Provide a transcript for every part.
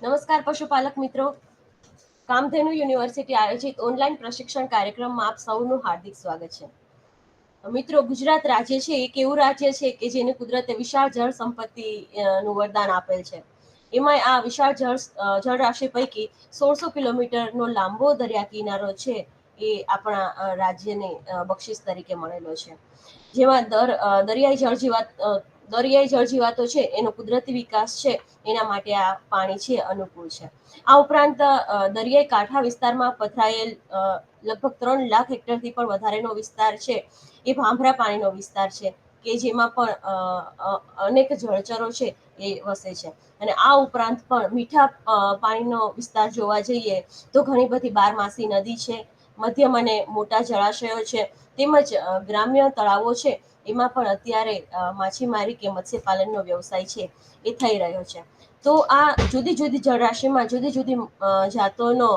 નમસ્કાર પશુપાલક મિત્રો. કામધેનુ યુનિવર્સિટી આયોજિત ઓનલાઈન પ્રશિક્ષણ કાર્યક્રમમાં આપ સૌનું હાર્દિક સ્વાગત છે. મિત્રો, ગુજરાત રાજ્ય છે એક એવું રાજ્ય છે કે જેને કુદરતે વિશાળ જળ સંપત્તિ નું વરદાન આપેલ છે. એમાં આ વિશાળ જળ રાશિ પૈકી 1600 કિલોમીટરનો લાંબો દરિયા કિનારો છે એ આપણા રાજ્યને બક્ષિસ તરીકે મળેલો છે. જેમાં દરિયાઈ જળ જીવાતો છે એનો કુદરતી વિકાસ છે, એના માટે આ પાણી છે અનુકૂળ છે. આ ઉપરાંત દરિયાઈ કાંઠા વિસ્તારમાં પથરાયેલ લગભગ 3 લાખ હેક્ટરથી પણ વધારેનો વિસ્તાર છે એ ભાંભરા પાણીનો વિસ્તાર છે, કે જેમાં પણ અનેક જળચરો છે એ વસે છે. અને આ ઉપરાંત પણ મીઠા પાણીનો વિસ્તાર જોવા જઈએ તો ઘણી બધી બારમાસી નદી છે, મધ્યમ અને મોટા જળાશયો છે, તેમજ ગ્રામ્ય તળાવો છે. એમાં પણ અત્યારે માછીમારી કે મત્સ્યપાલનનો વ્યવસાય છે એ થઈ રહ્યો છે. તો આ જુદી જુદી જળરાશિમાં જુદી જુદી જાતોનો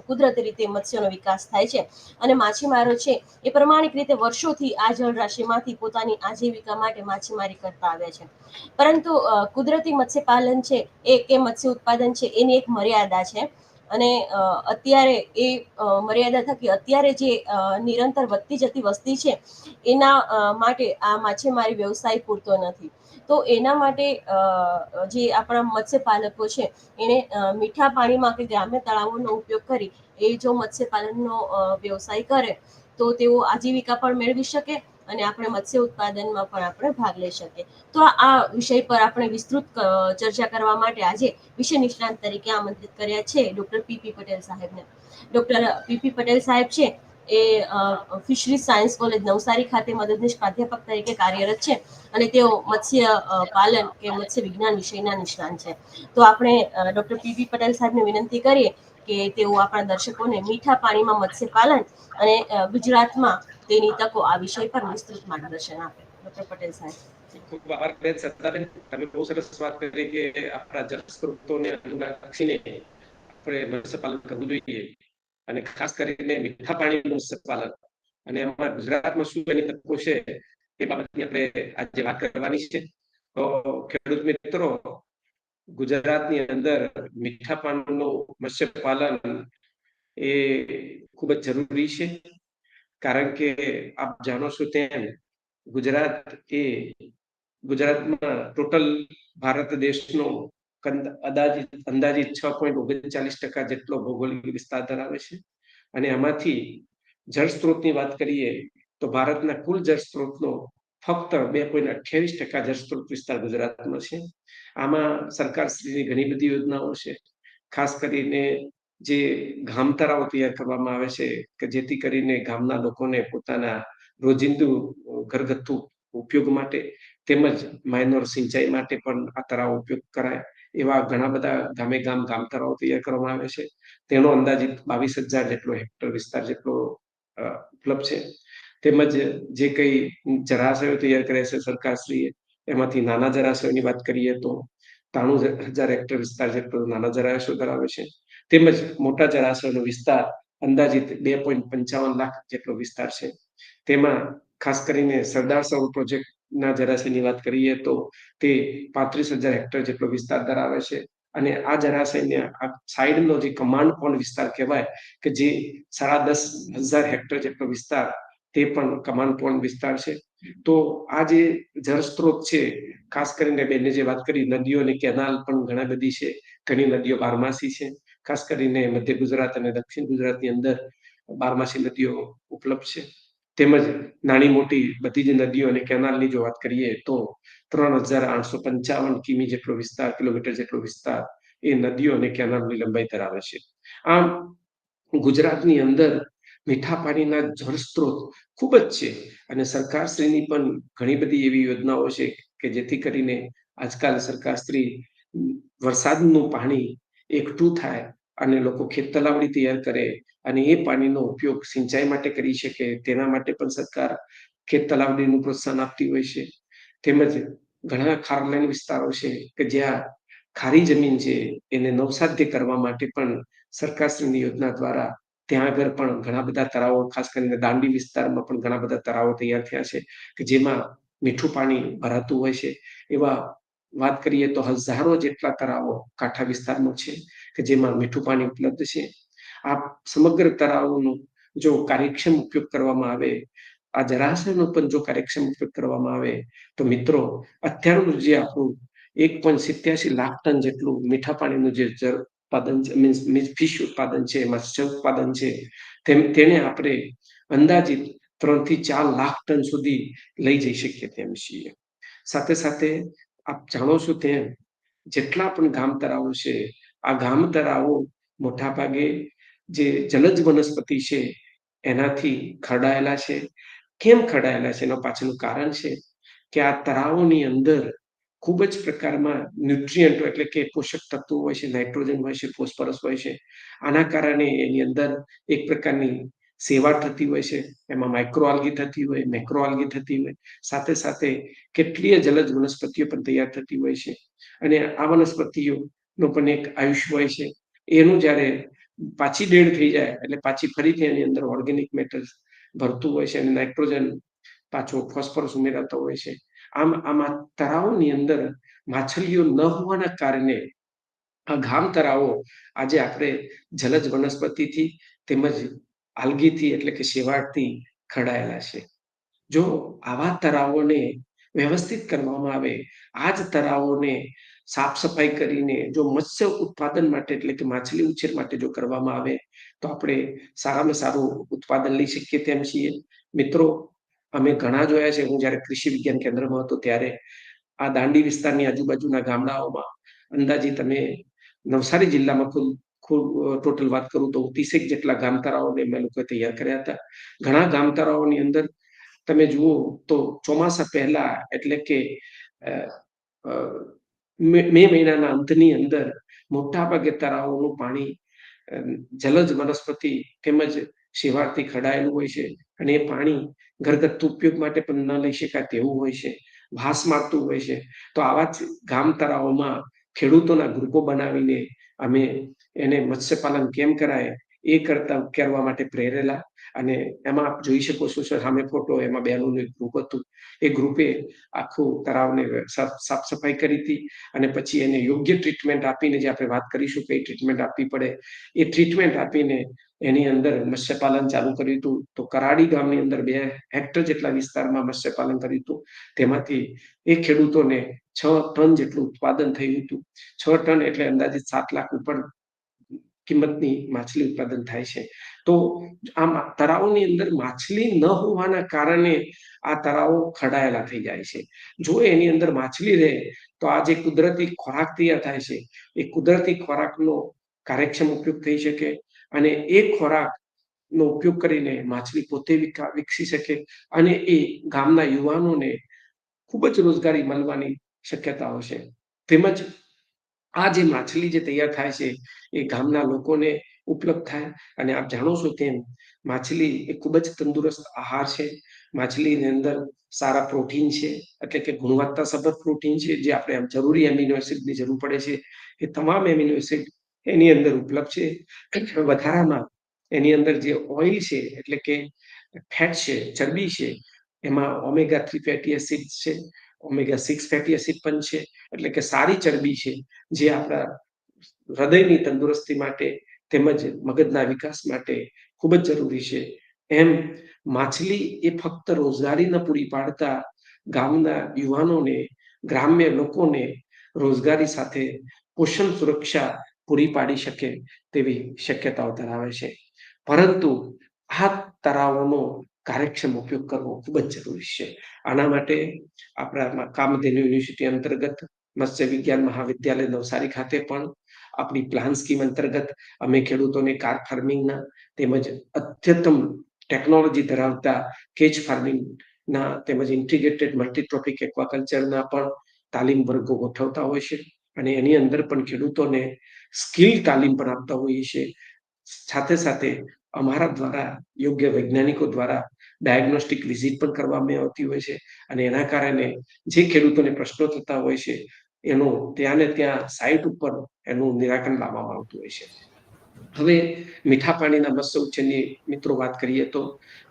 કુદરતી રીતે મત્સ્યનો વિકાસ થાય છે. અને માછીમારો છે એ પ્રમાણિક રીતે વર્ષોથી આ જળરાશિમાંથી પોતાની આજીવિકા માટે માછીમારી કરતા આવ્યા છે. પરંતુ કુદરતી મત્સ્યપાલન છે કે મત્સ્ય ઉત્પાદન છે એની એક મર્યાદા છે. અને અત્યારે એ મર્યાદા થકી અત્યારે જે નિરંતર વધતી જતી વસ્તી છે એના માટે આ માછીમારી વ્યવસાય પૂરતો નથી. તો એના માટે જે આપણા મત્સ્યપાલકો છે એને મીઠા પાણીમાં કે ગ્રામ્ય તળાવોનો ઉપયોગ કરી એ જો મત્સ્યપાલનનો વ્યવસાય કરે તો તેઓ આજીવિકા પણ મેળવી શકે અને આપણે મત્સ્ય ઉત્પાદનમાં પણ આપણે ભાગ લઈ શકીએ. તો આ વિષય પર આપણે વિસ્તૃત ચર્ચા કરવા માટે આજે વિષય નિષ્ણાંત તરીકે આમંત્રિત કર્યા છે ડોક્ટર પીપી પટેલ સાહેબને. ડોક્ટર પીપી પટેલ સાહેબ છે એ ફિશરીઝ સાયન્સ કોલેજ નવસારી ખાતે મદદનીશ પ્રાધ્યાપક તરીકે કાર્યરત છે અને તેઓ મત્સ્ય પાલન કે મત્સ્ય વિજ્ઞાન વિષયના નિષ્ણાંત છે. તો આપણે ડોક્ટર પીપી પટેલ સાહેબને વિનંતી કરીએ કે તેઓ આપણા દર્શકોને મીઠા પાણીમાં મત્સ્યપાલન અને ગુજરાતમાં તેની તકો આ વિષય પર વિસ્તૃત માર્ગદર્શન આપે. ડોક્ટર પટેલ સાહેબ. ખૂબ આભાર બેન સત્તાબેન, તમે બહુ સરસ વાત કરી કે આપણા જળ સ્ત્રોતોને લક્ષીને આપણે મત્સ્યપાલન કરવું જોઈએ અને ખાસ કરીને મીઠા પાણીનું મત્સ્યપાલન અને એમાં ગુજરાતમાં શું એની તકો છે એ બાબતની આપણે આજે વાત કરવાની છે. તો ખેડૂત મિત્રો, ગુજરાતની અંદર મીઠા પાણીનું મત્સ્યપાલન એ ખૂબ જ જરૂરી છે, કારણ કે આપ જાણો છો તેમ ગુજરાતમાં ટોટલ ભારત દેશનો અંદાજિત 6.39% જેટલો ભૌગોલિક વિસ્તાર ધરાવે છે. અને એમાંથી જળ સ્ત્રોતની વાત કરીએ તો ભારતના કુલ જળ સ્ત્રોતનો ફક્ત 2.28% જળ સ્ત્રોત વિસ્તાર ગુજરાતમાં છે. આમાં સરકારશ્રીની ઘણી બધી યોજનાઓ છે, ખાસ કરીને જે ગામ તળાવ તૈયાર કરવામાં આવે છે કે જેથી કરીને ગામના લોકોને પોતાના રોજિંદુ ઘરગથ્થુ ઉપયોગ માટે તેમજ માઇનોર સિંચાઈ માટે પણ આ તળાવ ઉપયોગ કરાય એવા ઘણા બધા ગામે ગામ તળાવ તૈયાર કરવામાં આવે છે. તેનો અંદાજિત 22,000 જેટલો હેક્ટર વિસ્તાર જેટલો ઉપલબ્ધ છે. તેમજ જે કઈ જળાશયો તૈયાર કર્યા છે સરકારશ્રીએ, એમાંથી નાના જળાશયોની વાત કરીએ તો 93,000 હેક્ટર વિસ્તાર જેટલો નાના જળાશયો ધરાવે છે. તેમજ મોટા જળાશયોનો વિસ્તાર અંદાજિત 2.55 લાખ જેટલો વિસ્તાર છે. તેમાં ખાસ કરીને સરદાર સરોવર પ્રોજેક્ટના જળાશયની વાત કરીએ તો તે 35,000 હેક્ટર જેટલો વિસ્તાર ધરાવે છે. અને આ જળાશયને આ સાઈડનો જે કમાન્ડ પોન્ડ વિસ્તાર કહેવાય કે જે 10,500 હેક્ટર જેટલો વિસ્તાર તે પણ કમાન્ડ પોન્ડ વિસ્તાર છે. તો આ જે જળ સ્ત્રોત છે, ખાસ કરીને બેને જે વાત કરી નદીઓ અને કેનાલ પણ ઘણા બધી છે. ઘણી નદીઓ બારમાસી છે, ખાસ કરીને મધ્ય ગુજરાત અને દક્ષિણ ગુજરાતની અંદર બારમાસી નદીઓ ઉપલબ્ધ છે. તેમજ નાની મોટી બધી જ નદીઓ અને કેનાલની જો વાત કરીએ તો 3,855 કિમી જેટલો વિસ્તાર, કિલોમીટર જેટલો વિસ્તાર એ નદીઓ અને કેનાલની લંબાઈ ધરાવે છે. આમ ગુજરાતની અંદર મીઠા પાણીના જળ સ્ત્રોત ખૂબ જ છે અને સરકારશ્રીની પણ ઘણી બધી એવી યોજનાઓ છે કે જેથી કરીને આજકાલ સરકારશ્રી વરસાદનું પાણી એકઠું થાય અને લોકો ખેત તલાવડી તૈયાર કરે અને એ પાણીનો ઉપયોગ સિંચાઈ માટે કરી શકે, તેના માટે પણ સરકાર ખેત તલાવડીનું પ્રોત્સાહન આપતી હોય છે. તેમજ ઘણા ખારલાઈન વિસ્તારો છે કે જ્યાં ખારી જમીન છે એને નવસાધ્ય કરવા માટે પણ સરકારશ્રીની યોજના દ્વારા ત્યાં આગળ પણ ઘણા બધા તળાવો, ખાસ કરીને દાંડી વિસ્તારમાં પણ ઘણા બધા તળાવો તૈયાર થયા છે કે જેમાં મીઠું પાણી ભરાતું હોય છે. એવા વાત કરીએ તો હજારો જેટલા તળાવો કાંઠા વિસ્તારમાં છે કે જેમાં મીઠું પાણી ઉપલબ્ધ છે. આ સમગ્ર તળાવોનો જો કાર્યક્ષમ ઉપયોગ કરવામાં આવે, આ જળાશયનો પણ જો કાર્યક્ષમ ઉપયોગ કરવામાં આવે તો મિત્રો અત્યારનું જે આપણું 1.87 લાખ ટન જેટલું મીઠા પાણીનું જે જળ ઉત્પાદન છે, મીન્સ ફિશ ઉત્પાદન છે, મત્સ્ય ઉત્પાદન છે, તેને આપણે અંદાજિત 3 થી 4 લાખ ટન સુધી લઈ જઈ શકીએ તેમ છીએ. સાથે સાથે આપ જાણો છો તેમ જેટલા પણ ગામ તળાવો છે, આ ગામ તળાવો મોટા ભાગે જે જલજ વનસ્પતિ છે એનાથી ખરડાયેલા છે. કેમ ખરડાયેલા છે એના પાછળનું કારણ છે કે આ તળાવોની અંદર ખૂબ જ પ્રકારમાં ન્યુટ્રિયન્ટો એટલે કે પોષક તત્વો હોય છે, નાઇટ્રોજન હોય છે, ફોસ્ફરસ હોય છે. આના કારણે એની અંદર એક પ્રકારની સેવા થતી હોય છે. એમાં માઇક્રો આલ્ગી થતી હોય, મેક્રો આલ્ગી થતી હોય, સાથે સાથે કેટલીય જલજ વનસ્પતિઓ પણ તૈયાર થતી હોય છે. અને આ વનસ્પતિઓનું પણ એક આયુષ્ય હોય છે. એનું જ્યારે પાછી ડેડ થઈ જાય એટલે પાછી ફરીથી એની અંદર ઓર્ગેનિક મેટર ભરતું હોય છે અને નાઇટ્રોજન પાછો ફોસ્ફરસ ઉમેરાતો હોય છે. આમાં તળાવોની અંદર માછલીઓ ન હોવાના કારણે આ ગામ તળાવો આજે આપણે જલજ વનસ્પતિથી તેમજ આલ્ગીથી એટલે કે શેવાળથી ખરડાયેલા છે. જો આવા તળાવોને વ્યવસ્થિત કરવામાં આવે, આ જ તળાવોને સાફ સફાઈ કરીને જો મત્સ્ય ઉત્પાદન માટે એટલે કે માછલી ઉછેર માટે જો કરવામાં આવે તો આપણે સારામાં સારું ઉત્પાદન લઈ શકીએ તેમ છીએ. મિત્રો, અમે ઘણા જોયા છે. હું જ્યારે કૃષિ વિજ્ઞાન કેન્દ્રમાં હતો ત્યારે આ દાંડી વિસ્તારની આજુબાજુના ગામડાઓમાં અંદાજિત અમે નવસારી જિલ્લામાં ટોટલ વાત કરું તો 30 જેટલા ગામ તળાવોને અમે લોકોએ તૈયાર કર્યા હતા. ઘણા ગામ તળાવોની અંદર તમે જુઓ તો ચોમાસા પહેલા એટલે કે મે મહિનાના અંતની અંદર મોટાભાગે તળાવોનું પાણી જલજ વનસ્પતિ તેમજ શેવાળથી ખરડાયેલું હોય છે અને એ પાણી ઘરગથ્થુ ઉપયોગ માટે પણ ન લઈ શકાય તેવું હોય છે, વાસ મારતું હોય છે. તો આવા જ ગામ તળાવોમાં ખેડૂતોના ગ્રુપો બનાવીને અમે એને મત્સ્યપાલન કેમ કરાય એ કરવા માટે પ્રેરેલા. અને એમાં આપ જોઈ શકો છો સામે ફોટો, એમાં બહેનોનું એક ગ્રુપ હતું. એ ગ્રુપે આખું તળાવને સાફ સફાઈ કરી હતી અને પછી એને યોગ્ય ટ્રીટમેન્ટ આપીને, જે આપણે વાત કરીશું કઈ ટ્રીટમેન્ટ આપવી પડે, એ ટ્રીટમેન્ટ આપીને એની અંદર મત્સ્યપાલન ચાલુ કર્યું હતું. તો કરાડી ગામની અંદર 2 હેક્ટર જેટલા વિસ્તારમાં મત્સ્યપાલન કર્યું હતું. તેમાંથી એ ખેડૂતોને 6 ટન જેટલું ઉત્પાદન થયું હતું. 6 ટન એટલે અંદાજિત 7 લાખ ઉપર કિંમતની માછલી ઉત્પાદન થાય છે. તો આ તળાવોની અંદર માછલી ન હોવાના કારણે આ તળાવો ખરડાયેલા થઈ જાય છે. જો એની અંદર માછલી રહે તો આ જે કુદરતી ખોરાક તૈયાર થાય છે એ કુદરતી ખોરાકનો કાર્યક્ષમ ઉપયોગ થઈ શકે અને એ ખોરાકનો ઉપયોગ કરીને માછલી પોતે વિકસી શકે અને એ ગામના યુવાનોને ખૂબ જ રોજગારી મળવાની શક્યતાઓ છે. તેમજ આ જે માછલી જે તૈયાર થાય છે એ ગામના લોકોને ઉપલબ્ધ થાય. અને આપ જાણો છો તેમ માછલી એ ખૂબ જ તંદુરસ્ત આહાર છે. માછલીની અંદર સારા પ્રોટીન છે, એટલે કે ગુણવત્તાસભર પ્રોટીન છે, જે આપણે આમ જરૂરી એમિનો એસિડની જરૂર પડે છે એ તમામ એમિનો એસિડ એની અંદર ઉપલબ્ધ છે. વધારામાં એની અંદર જે ઓઇલ છે એટલે કે ફેટ છે, ચરબી છે, એમાં omega-3 ફેટી એસિડ છે, omega-6 ફેટી એસિડ પણ છે. એટલે કે સારી ચરબી છે જે આપણા હૃદયની તંદુરસ્તી માટે તેમજ મગજના વિકાસ માટે ખૂબ જ જરૂરી છે. એમ માછલી એ ફક્ત રોજગારી ન પૂરી પાડતા ગામના યુવાનોને, ગ્રામ્ય લોકોને રોજગારી સાથે પોષણ સુરક્ષા પૂરી પાડી શકે તેવી શક્યતાઓ ધરાવે છે. પરંતુ આ તળાવોનો કાર્યક્ષમ ઉપયોગ કરવો ખૂબ જ જરૂરી છે. આના માટે આપણા કામધેનુ યુનિવર્સિટી અંતર્ગત મત્સ્ય વિજ્ઞાન મહાવિદ્યાલય નવસારી ખાતે પણ આપણી પ્લાન સ્કીમ અંતર્ગત અમે ખેડૂતોને કાર્પ ફાર્મિંગના તેમજ અદ્યતન ટેકનોલોજી ધરાવતા કેચ ફાર્મિંગના તેમજ ઇન્ટિગ્રેટેડ મલ્ટીટ્રોપિક એક્વાકલ્ચરના પણ તાલીમ વર્ગો ગોઠવતા હોય છે અને એની અંદર પણ ખેડૂતોને સ્કિલ તાલીમ પણ આપતા હોઈએ છીએ. સાથે સાથે અમારા દ્વારા યોગ્ય વૈજ્ઞાનિકો દ્વારા ડાયગ્નોસ્ટિક વિઝિટ પણ કરવામાં આવતી હોય છે અને એના કારણે જે ખેડૂતોને પ્રશ્નો થતા હોય છે એનું ત્યાં ને ત્યાં સાઇટ ઉપર એનું નિરાકરણ લાવવામાં આવતું હોય છે. હવે મીઠા પાણીના મત્સ્ય ઉછેરની મિત્રો વાત કરીએ તો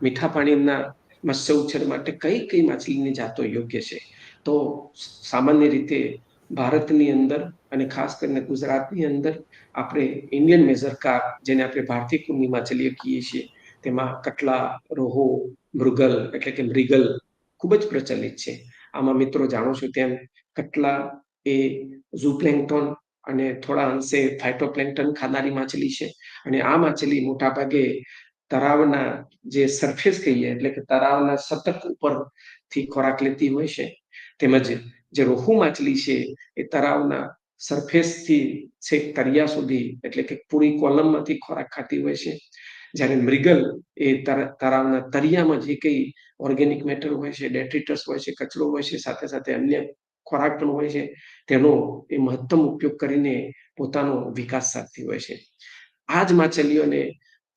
મીઠા પાણીના મત્સ્ય ઉછેર માટે કઈ કઈ માછલીની જાતો યોગ્ય છે? તો સામાન્ય રીતે ભારતની અંદર અને ખાસ કરીને ગુજરાતની અંદર આપણે ઇન્ડિયન મેજર કાર્પ, જેને આપણે ભારતીય કુળની માછલીઓ કહીએ છીએ, તેમાં કટલા, રોહુ, મૃગલ એટલે કે મૃગલ ખૂબ જ પ્રચલિત છે. આમાં મિત્રો જાણો છો તેમ કટલા એ ઝૂપ્લેન્ક્ટન અને થોડા અંશે ફાઇટોપ્લેન્ક્ટન ખાનારી માછલી છે. અને આ માછલી મોટાભાગે તળાવના જે સરફેસ કહીએ એટલે કે તળાવના સતત ઉપરથી ખોરાક લેતી હોય છે. તેમજ જે રોહુ માછલી છે એ તળાવના સરફેસથી છેક તળિયા સુધી એટલે કે પૂરી કોલમમાંથી ખોરાક ખાતી હોય છે. જ્યારે મૃગલ એ તળાવના તળિયામાં જે કંઈ ઓર્ગેનિક મેટર હોય છે, ડેટ્રિટસ હોય છે, કચરો હોય છે, સાથે સાથે અન્ય ખોરાક પણ હોય છે, તેનો એ મહત્તમ ઉપયોગ કરીને પોતાનો વિકાસ સાધતી હોય છે. આ જ માછલીઓને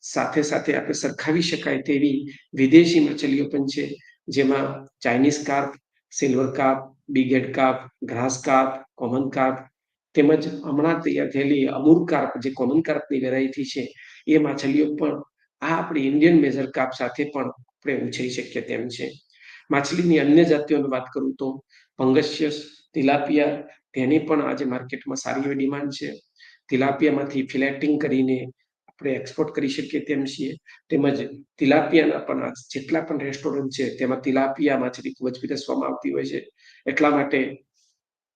સાથે સાથે આપણે સરખાવી શકાય તેવી વિદેશી માછલીઓ પણ છે, જેમાં Chinese carp, silver carp, big head carp, grass carp, common carp, તેમજ હમણાં તૈયાર થયેલી અમૂર કાર્પ જે કોમન કાર્પની વેરાયટી છે, એ માછલીઓ પણ આ આપણી ઇન્ડિયન મેજર કાર્પ સાથે પણ આપણે ઉછેરી શકીએ તેમ છે. માછલીની અન્ય જાતિઓની વાત કરું તો પંગસ્યસ, તિલાપિયા, તેની પણ આજે માર્કેટમાં સારી એવી ડિમાન્ડ છે. તિલાપિયામાંથી ફિલેટિંગ કરીને આપણે એક્સપોર્ટ કરી શકીએ તેમ છીએ. તેમજ તિલાપિયાના પણ જેટલા પણ રેસ્ટોરન્ટ છે તેમાં તિલાપિયા માછલી ખૂબ જ પીરસવામાં આવતી હોય છે. એટલા માટે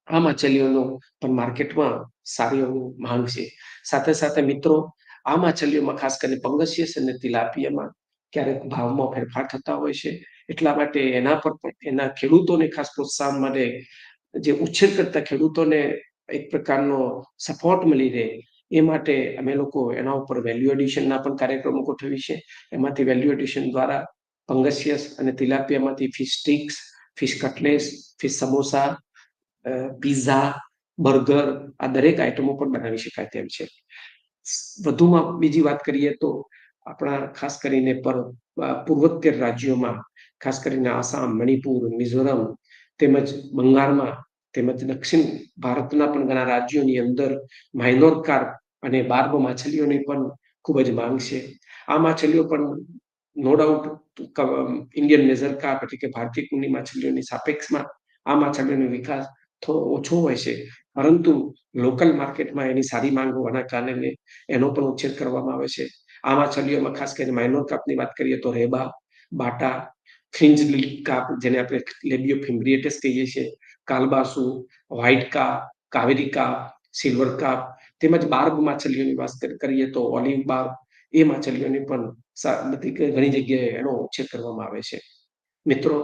આ માછલીઓનો પણ માર્કેટમાં સારી એવું માંગ છે. સાથે સાથે મિત્રો આ માછલીઓમાં ખાસ કરીને પંગસિયસ અને તિલાપિયામાં ક્યારેક ભાવમાં ફેરફાર થતા હોય છે. એટલા માટે એના પર પણ એના ખેડૂતોને ખાસ પ્રોત્સાહન માટે જે ઉછેર કરતા ખેડૂતોને એક પ્રકારનો સપોર્ટ મળી રહે એ માટે અમે લોકો એના ઉપર વેલ્યુ એડિશનના પણ કાર્યક્રમો ગોઠવી છે. એમાંથી વેલ્યુ એડિશન દ્વારા પંગસિયસ અને તિલાપિયામાંથી fish sticks, fish cutlets, fish samosa, pizza, burger આ દરેક આઈટમો પણ બનાવી શકાય તેમ છે. વધુમાં બીજી વાત કરીએ તો આપણા ખાસ કરીને પૂર્વોત્તર રાજ્યોમાં ખાસ કરીને આસામ, મણિપુર, મિઝોરમ તેમજ બંગાળમાં તેમજ દક્ષિણ ભારતના પણ ઘણા રાજ્યોની અંદર માઇનોર કાર્પ અને બાર્બ માછલીઓની પણ ખૂબ જ માંગ છે. આ માછલીઓ પણ no doubt Indian major carp એટલે કે ભારતીય કુળની માછલીઓની સાપેક્ષમાં આ માછલીઓનો વિકાસ થોડો ઓછો હોય છે, પરંતુ લોકલ માર્કેટમાં એની સારી માંગ હોવાના કારણે એનો પણ ઉછેર કરવામાં આવે છે. આ માછલીઓમાં ખાસ કરીને માઇનોર કાર્પની વાત કરીએ તો રેબા, બાટા, ફ્રિન્જ કાર્પ જેને આપણે લેબિયો ફિમ્બ્રિએટસ કહીએ છીએ, કાલબાસુ, white carp, Kaveri carp, silver carp, તેમજ બાર્બ માછલીઓની વાત કરીએ તો ઓલિવ બાર્બ એ માછલીઓની પણ ઘણી જગ્યાએ એનો ઉછેર કરવામાં આવે છે. મિત્રો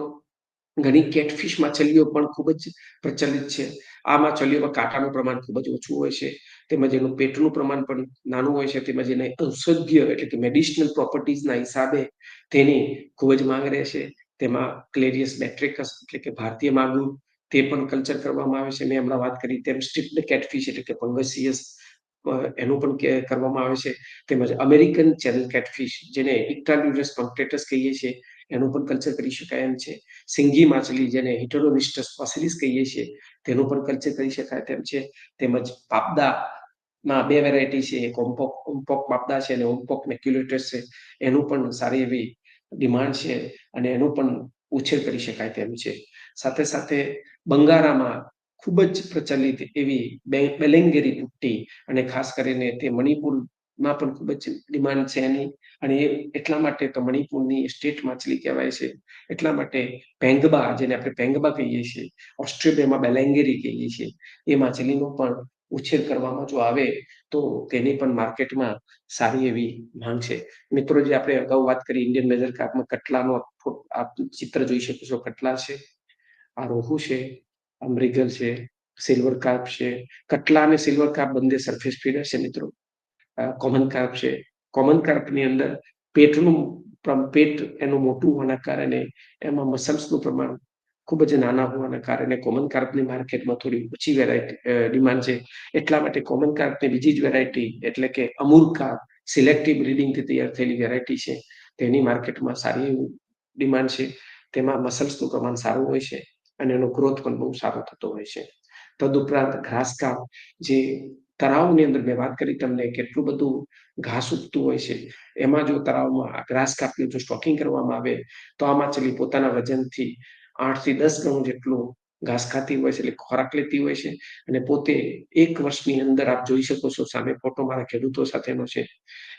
ઘણી કેટફિશ માછલીઓ પણ ખૂબ જ પ્રચલિત છે. આ માછલીઓમાં કાંટાનું પ્રમાણ ખૂબ જ ઓછું હોય છે, તેમજ એનું પેટનું પ્રમાણ પણ નાનું હોય છે, તેમજ એને ઔષધીય એટલે કે મેડિસિનલ પ્રોપર્ટીઝના હિસાબે તેની ખૂબ જ માંગ રહે છે. તેમાં ક્લેરિયસ બેટ્રિકસ એટલે કે ભારતીય માગુર તે પણ કલ્ચર કરવામાં આવે છે. મેં હમણાં વાત કરી તેમ સ્ટ્રીપ્ડ કેટફિશ એટલે કે પંગસિયસ એનું પણ કરવામાં આવે છે. તેમજ અમેરિકન ચેનલ કેટફિશ જેને ઇક્ટાલ્યુરસ પંક્ટેટસ કહીએ છીએ એનું પણ કલ્ચર કરી શકાય એમ છે. સિંગી માછલી જેને હિટરોમિસ્ટસ ફોસિલિસ કહીએ છીએ તેનું પણ કલ્ચર કરી શકાય તેમ છે. તેમજ પાપદામાં બે વેરાયટી છે, એક ઓમ્પોક પાપદા છે અને ઓમ્પોક મેક્યુલેટસ છે. એનું પણ સારી એવી ડિમાન્ડ છે અને એનું પણ ઉછેર કરી શકાય તેમ છે. સાથે સાથે બંગાળામાં ખૂબ જ પ્રચલિત એવી બેલેંગેરી પુટ્ટી અને ખાસ કરીને તે મણિપુરમાં પણ ખૂબ જ ડિમાન્ડ છે એની, અને એટલા માટે તો મણિપુરની સ્ટેટ માછલી કહેવાય છે. એટલા માટે પેંગબા જેને આપણે પેંગબા કહીએ છીએ, ઓસ્ટ્રેલિયામાં બેલેંગેરી કહીએ છીએ, એ માછલીનો પણ ઉછેર કરવામાં જો આવે તો તેની પણ માર્કેટમાં સારી એવી માંગ છે. મિત્રો જે આપણે અગાઉ વાત કરી ઇન્ડિયન મેજર કાર્પમાં કટલાનો આપ ચિત્ર જોઈ શકો છો. કટલા છે, આ રોહુ છે, આ મૃગલ છે, સિલ્વર કાર્પ છે. કટલા અને સિલ્વર કાર્પ બંને સરફેસ ફીડર છે મિત્રો. કોમન કાર્પ છે. કોમન કાર્પની અંદર પેટ એનું મોટું હોવાના કારણે એમાં મસલ્સનું પ્રમાણ ખૂબ જ નાના હોવાના કારણે કોમન કાર્પની માર્કેટમાં થોડી ઓછી ડિમાન્ડ છે. એટલા માટે કોમન કાર્પની બીજી જ વેરાયટી એટલે કે અમૂર કાર્પ સિલેક્ટિવ બ્રીડિંગથી તૈયાર થયેલી વેરાયટી છે, તેની માર્કેટમાં સારી ડિમાન્ડ છે. તેમાં મસલ્સનું પ્રમાણ સારું હોય છે અને એનો ગ્રોથ પણ બહુ સારો થતો હોય છે. તદુપરાંત ઘાસ કાર્પ જે તળાવની અંદર મેં વાત કરી તમને કેટલું બધું ઘાસ ઉગતું હોય છે, એમાં જો તળાવમાં ગ્રાસ કાર્પનું જો સ્ટોકિંગ કરવામાં આવે તો આ માછલી પોતાના વજનથી 8 થી 10 ગણું જેટલું ઘાસ ખાતી હોય છે, એટલે ખોરાક લેતી હોય છે, અને પોતે 1 વર્ષની અંદર આપ જોઈ શકો છો, સામે ફોટો મારા ખેડૂતો સાથેનો છે,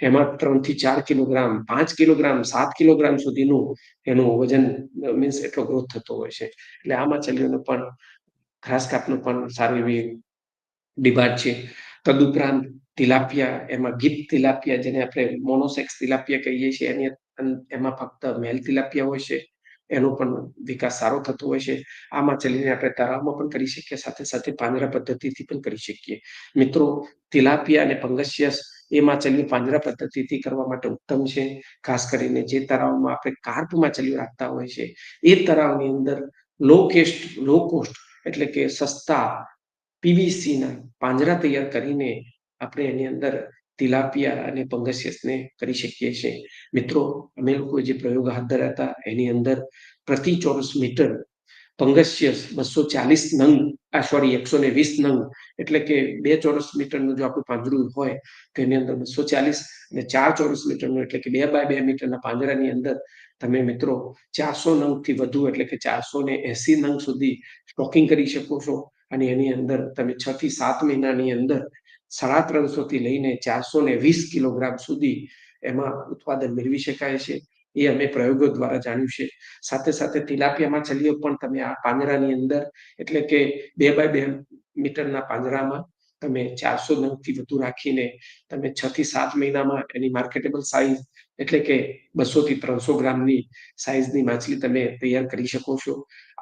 એમાં 3 થી 4 કિલોગ્રામ, 5 કિલોગ્રામ, 7 કિલોગ્રામ સુધીનું એનું વજન મીન્સ એટલો ગ્રોથ થતો હોય છે. એટલે આ માછલીઓનો પણ ઘાસ કાપનું પણ સારી એવી ડિમાન્ડ છે. તદુપરાંત તિલાપિયા, એમાં ગીત તિલાપિયા, જેને આપણે મોનોસેક્સ તિલાપિયા કહીએ છીએ, એમાં ફક્ત મેલ તિલાપિયા હોય છે, એનો પણ વિકાસ સારો થતો હોય છે. આ માછલીને આપણે તળાવમાં પણ કરી શકીએ, સાથે સાથે પાંજરા પદ્ધતિથી પણ કરી શકીએ. મિત્રો, તિલાપિયા અને પંગસિયસ એ માછલીઓ પાંજરા પદ્ધતિથી કરવા માટે ઉત્તમ છે. ખાસ કરીને જે તળાવમાં આપણે કાર્પ માછલીઓ રાખતા હોય છે, એ તળાવની અંદર લો કોસ્ટ એટલે કે સસ્તા પીવીસી ના પાંજરા તૈયાર કરીને આપણે એની અંદર તિલાપિયા અને પંગસિયસને કરી શકીએ છીએ. મિત્રો, અમે લોકો જે પ્રયોગ હાથ ધર્યા હતા, એની અંદર પ્રતિ ચોરસ મીટર પંગસિયસ 240 નંગ, 120 નંગ, એટલે કે 2 ચોરસ મીટરનું જો આપણું પાંજરું હોય તો એની અંદર 240, અને 4 ચોરસ મીટરનું એટલે કે 2 બાય 2 મીટરના પાંજરાની અંદર તમે મિત્રો 400 નંગથી વધુ એટલે કે 480 નંગ સુધી સ્ટોકિંગ કરી શકો છો. અને એની અંદર તમે 6 થી 7 મહિનાની અંદર 350 થી લઈને 420 કિલોગ્રામ સુધી એમાં ઉત્પાદન મેળવી શકાય છે. એ અમે પ્રયોગો દ્વારા જાણ્યું છે. સાથે સાથે તિલાપિયા માછલીઓ પણ તમે આ પાંજરાની અંદર એટલે કે 2 બાય 2 મીટરના પાંજરામાં તમે 400 નંગથી વધુ રાખીને તમે 6 થી 7 મહિનામાં એની માર્કેટેબલ સાઇઝ એટલે કે 200 થી 300 ગ્રામની સાઇઝની માછલી તમે તૈયાર કરી શકો છો.